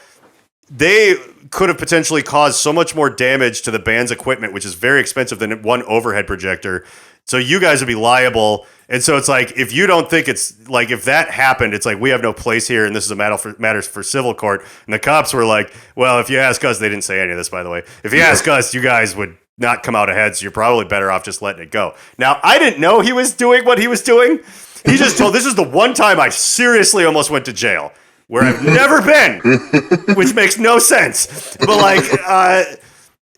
they could have potentially caused so much more damage to the band's equipment, which is very expensive than one overhead projector. So you guys would be liable. And so it's like, if you don't think it's like, if that happened, it's like, we have no place here. And this is a matters for civil court. And the cops were like, well, if you ask us, they didn't say any of this, by the way. If you ask us, you guys would not come out ahead. So you're probably better off just letting it go. Now, I didn't know he was doing what he was doing. He just told, this is the one time I seriously almost went to jail where I've never been, which makes no sense. But like,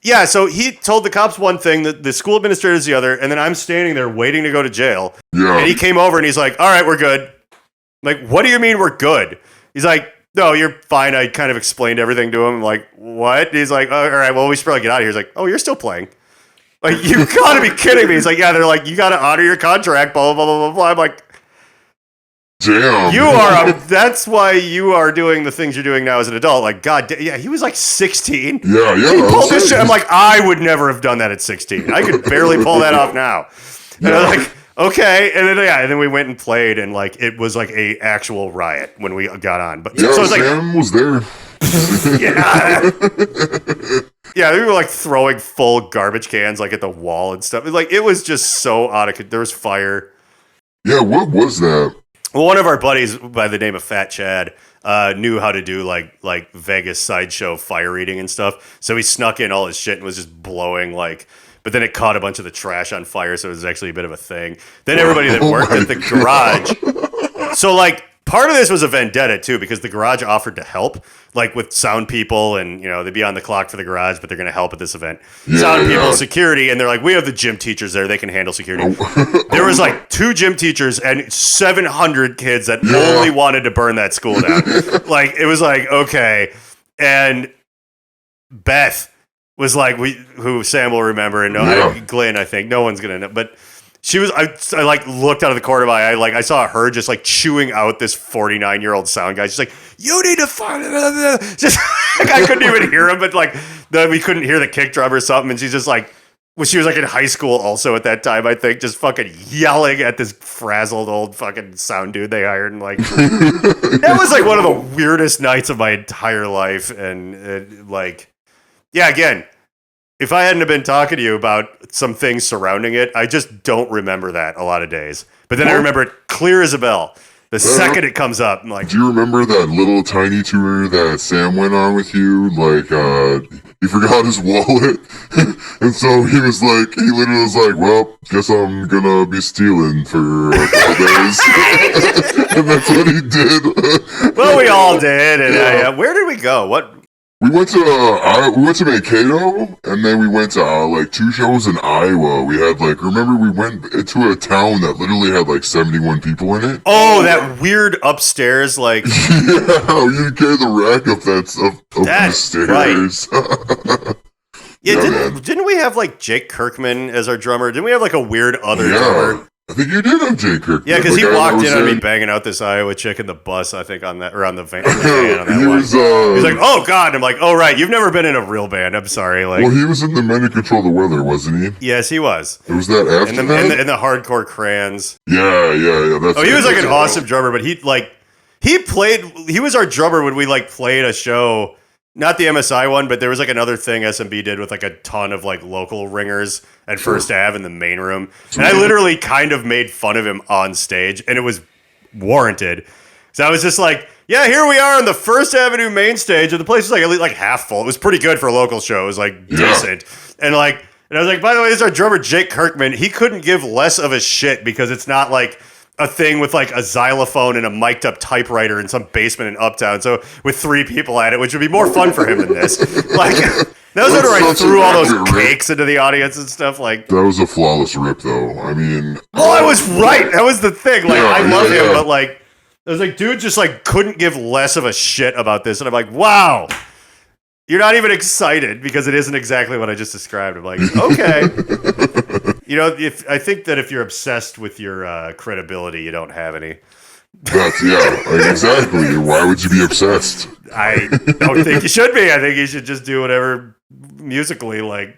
yeah, so he told the cops one thing, the school administrators the other, and then I'm standing there waiting to go to jail. Yeah. And he came over and he's like, all right, we're good. I'm like, what do you mean we're good? He's like, no, you're fine. I kind of explained everything to him. I'm like, what? He's like, oh, all right, well, we should probably get out of here. He's like, oh, you're still playing. Like, you gotta be kidding me. He's like, yeah, they're like, you gotta honor your contract, blah, blah, blah, blah, blah. I'm like, damn. That's why you are doing the things you're doing now as an adult. Like, God, yeah, he was like 16. Yeah. He pulled this shit. I'm like, I would never have done that at 16. I could barely pull that off now. And I'm like, okay. And then we went and played, and like, it was like a actual riot when we got on. But yeah, so it was Sam was there. Yeah, we were like throwing full garbage cans like at the wall and stuff. It was just so out of control. There was fire. Yeah, what was that? Well, one of our buddies by the name of Fat Chad knew how to do like Vegas sideshow fire eating and stuff. So he snuck in all his shit and was just blowing but then it caught a bunch of the trash on fire. So it was actually a bit of a thing. Then everybody that worked at the garage. So like part of this was a vendetta too, because the garage offered to help like with sound people and, they'd be on the clock for the garage, but they're going to help at this event. Sound people, security. And they're like, we have the gym teachers there. They can handle security. There was like 2 gym teachers and 700 kids that only wanted to burn that school down. Like, it was like, okay. And Beth was like, who Sam will remember. And Glenn, I think no one's going to know, but she was, I like looked out of the corner of my eye, like I saw her just like chewing out this 49-year-old sound guy. She's like, you need to find just like, I couldn't even hear him, but like we couldn't hear the kick drum or something. And she's just like, she was like in high school also at that time, I think, just fucking yelling at this frazzled old fucking sound dude they hired. And like, that was like one of the weirdest nights of my entire life. And like, yeah, again, if I hadn't have been talking to you about some things surrounding it, I just don't remember that a lot of days. But then I remember it clear as a bell. The second it comes up, I'm like... Do you remember that little tiny tour that Sam went on with you? Like, he forgot his wallet. And so he literally was like, well, guess I'm gonna be stealing for a couple days. And that's what he did. Well, we all did. And where did we go? We went to Mankato, and then we went to 2 shows in Iowa. We had remember we went to a town that literally had 71 people in it. Oh, that weird upstairs yeah, you carry the rack up the stairs. Right. Yeah, didn't we have Jake Kirkman as our drummer? Didn't we have a weird other drummer? I think you did have Jake Kirkman. Yeah, because he walked in on me banging out this Iowa chick in the bus, I think, on that, or on the van. On that one. He's like, oh, God. I'm like, oh, right. You've never been in a real band. I'm sorry. Well, he was in the Men Who Control the Weather, wasn't he? Yes, he was. It was that after that? In the Hardcore Crayons. Yeah. He was an awesome drummer, but he was our drummer when we played a show. Not the MSI one, but there was another thing SMB did with a ton of local ringers at First Ave in the main room. And I literally kind of made fun of him on stage, and it was warranted. So I was just like, yeah, here we are on the First Avenue main stage, and the place was at least half full. It was pretty good for a local show. It was decent. And And I was like, by the way, this is our drummer, Jake Kirkman. He couldn't give less of a shit because it's not like a thing with like a xylophone and a mic'd up typewriter in some basement in Uptown. So with 3 people at it, which would be more fun for him than this. Like, that was whenever I threw all those cakes into the audience and stuff. Like, that was a flawless rip, though. I mean, I was right. That was the thing. Like, I love him, but like, I was like, dude, just like couldn't give less of a shit about this. And I'm like, wow. You're not even excited because it isn't exactly what I just described. I'm like, okay. I think that if you're obsessed with your credibility, you don't have any. That's, exactly. Why would you be obsessed? I don't think you should be. I think you should just do whatever musically, like,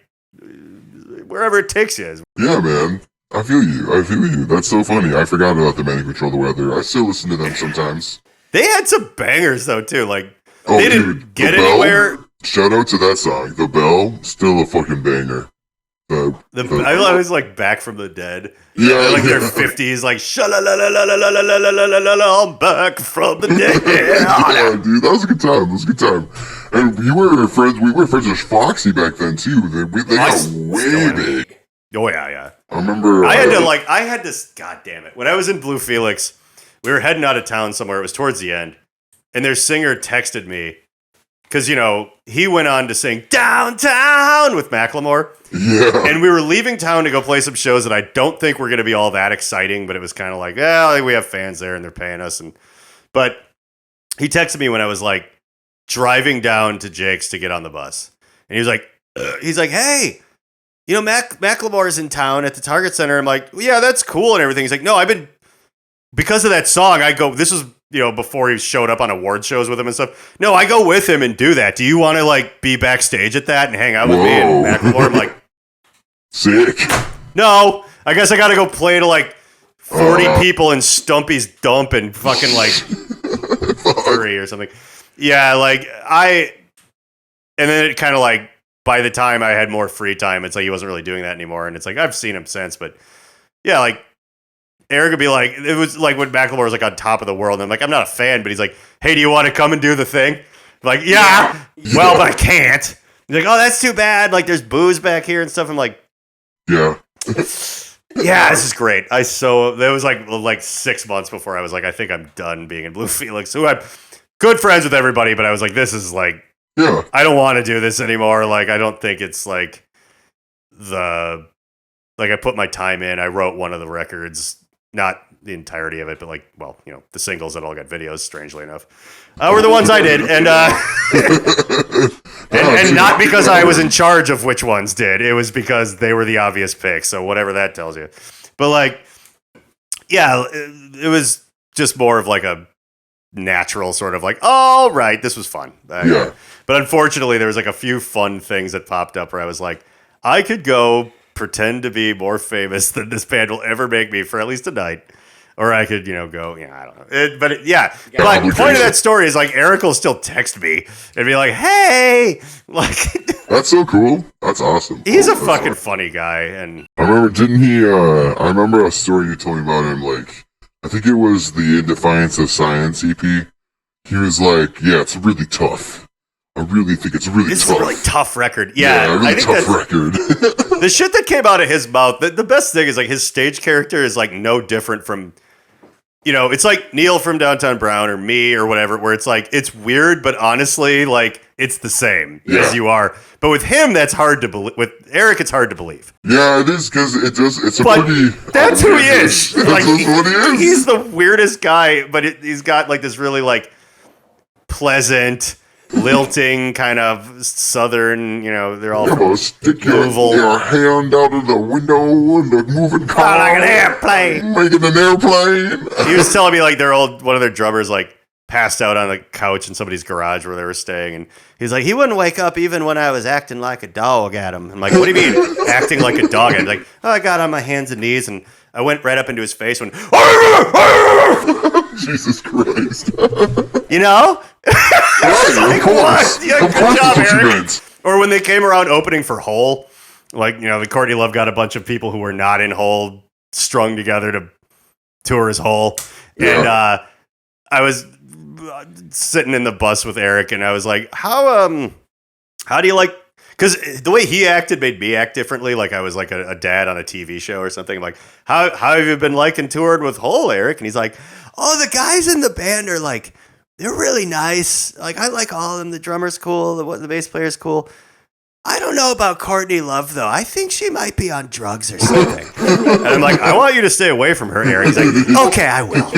wherever it takes you. Yeah, man. I feel you. That's so funny. I forgot about the Men Who Control the Weather. I still listen to them sometimes. They had some bangers, though, too. Like, Oh, they didn't dude, get The Bell? anywhere. Shout out to that song. The Bell, still a fucking banger. I was like back from the dead. Yeah, Like their 50s, like I'm back from the dead. Yeah, dude, that was a good time. And we were friends with Foxy back then too. They got way big. Oh yeah. I remember. I had to. God damn it! When I was in Blue Felix, we were heading out of town somewhere. It was towards the end, and their singer texted me because he went on to sing "Downtown" with Macklemore. Yeah. And we were leaving town to go play some shows that I don't think were going to be all that exciting, but it was kind of like, we have fans there and they're paying us. But he texted me when I was like driving down to Jake's to get on the bus. And he was like, hey, Macklemore's in town at the Target Center. I'm like, well, yeah, that's cool and everything. He's like, no, because of that song, this was, before he showed up on award shows with him and stuff. No, I go with him and do that. Do you want to like be backstage at that and hang out with me and Macklemore? I'm like, sick. No, I guess I got to go play to like 40 people in Stumpy's dump and fucking like 30 or something. Yeah, and then it kind of like, by the time I had more free time, it's like he wasn't really doing that anymore. And it's like, I've seen him since, but yeah, like, Eric would be like, it was like when Macklemore was like on top of the world. And I'm like, I'm not a fan, but he's like, hey, do you want to come and do the thing? I'm like, yeah. Well, but I can't. He's like, oh, that's too bad. Like, there's booze back here and stuff. I'm like, yeah. Yeah, this is great. That was like 6 months before I was like, I think I'm done being in Blue Felix. Who I'm good friends with everybody, but I was like, this is like, I don't want to do this anymore. Like, I don't think it's like I put my time in. I wrote one of the records. Not the entirety of it, but the singles that all got videos, strangely enough, were the ones I did. And and not because I was in charge of which ones did. It was because they were the obvious picks. So whatever that tells you. But it was just more of like a natural sort of like, all right, this was fun. But unfortunately, there was like a few fun things that popped up where I was like, I could go pretend to be more famous than this band will ever make me for at least a night. Or I could, go, I don't know. But the point of that story is like Eric will still text me and be like, hey, like. That's so cool. That's awesome. He's a fucking funny guy. And I remember, I remember a story you told me about him, like, I think it was the In Defiance of Science EP. He was like, yeah, it's really tough. I really think it's really tough. It's a really tough record. Yeah, really tough record. The shit that came out of his mouth, the best thing is like his stage character is like no different from, it's like Neil from Downtown Brown or me or whatever, where it's like, it's weird, but honestly, like it's the same as you are. But with him, that's hard to believe. With Eric, it's hard to believe. Yeah, it is because it's a but pretty. That's who he is. Like, that's what he is. He's the weirdest guy, but he's got like this really like pleasant, lilting kind of southern, they're all stick your hand out of the window and the moving car like an airplane, making an airplane. He was telling me like one of their drummers like passed out on the couch in somebody's garage where they were staying, and he's like, he wouldn't wake up even when I was acting like a dog at him. I'm like, what do you mean acting like a dog at him? Like, I got on my hands and knees and I went right up into his face and Jesus Christ. Right, of course. Yeah, of good course job, that's what you Eric. meant. Or when they came around opening for Hole, like, the Courtney Love got a bunch of people who were not in Hole strung together to tour his Hole. Yeah. And I was sitting in the bus with Eric and I was like, how do you like, because the way he acted made me act differently. Like I was like a dad on a TV show or something. I'm like, how have you been liking touring with Hole, Eric? And he's like, oh, the guys in the band are like, they're really nice. Like I like all of them. The drummer's cool. The bass player's cool. I don't know about Courtney Love though. I think she might be on drugs or something. And I'm like, I want you to stay away from her, Eric. He's like, okay, I will.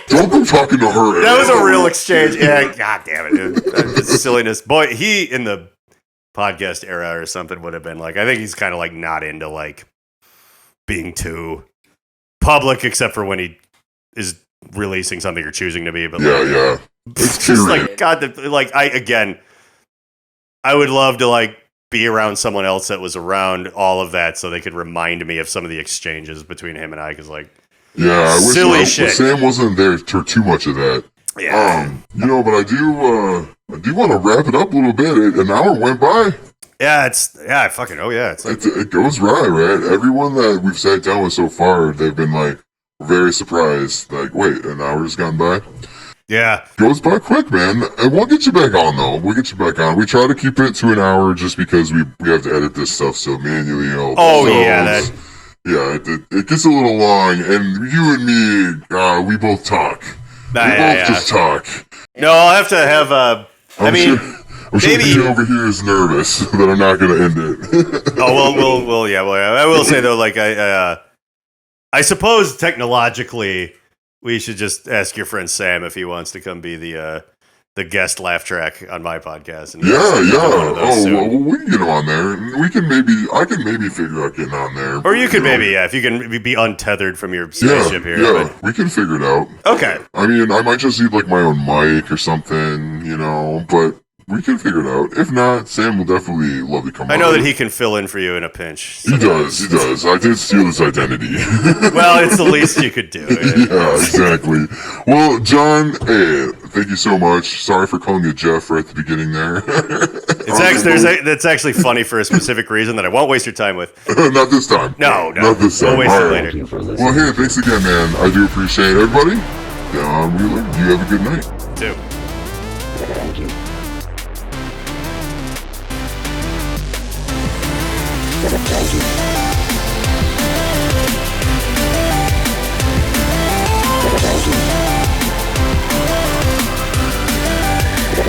Don't go talking to her. That was a real exchange. Yeah, god damn it, dude. It's silliness. Boy, he in the podcast era or something would have been like, I think he's kind of like not into like being too public, except for when he is releasing something or choosing to be. But it's just like God. I would love to like be around someone else that was around all of that, so they could remind me of some of the exchanges between him and I. Because like, I silly wish shit. Sam wasn't there for too much of that. Yeah, but I do want to wrap it up a little bit. An hour went by. It's like, It goes right. Everyone that we've sat down with so far, they've been like very surprised. Like, wait, an hour's gone by. Yeah. Goes by quick, man. And we'll get you back on, though. We'll get you back on. We try to keep it to an hour just because we have to edit this stuff so manually. It gets a little long, and you and me, we both talk. Just talk. No, I'll have to have I'm sure Peter over here is nervous that I'm not going to end it. I will say, though, like, I suppose technologically, we should just ask your friend Sam if he wants to come be the guest laugh track on my podcast. And we can get him on there. I can maybe figure out getting on there. Or you could if you can be untethered from your spaceship here. Yeah, we can figure it out. Okay. I mean, I might just need like my own mic or something, but we can figure it out. If not, Sam will definitely love to come on. I know that he can fill in for you in a pinch. He does. I did steal his identity. Well, it's the least you could do. Yeah, exactly. Well, John, thank you so much. Sorry for calling you Jeff right at the beginning there. That's actually funny for a specific reason that I won't waste your time with. Not this time. No. Not this time. We'll waste it later. Well, hey, thanks again, man. I do appreciate it. Everybody, John Wheeler, you have a good night. Too. Thank you. Thank you.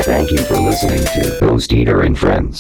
Thank you for listening to Ghosteater and Friends.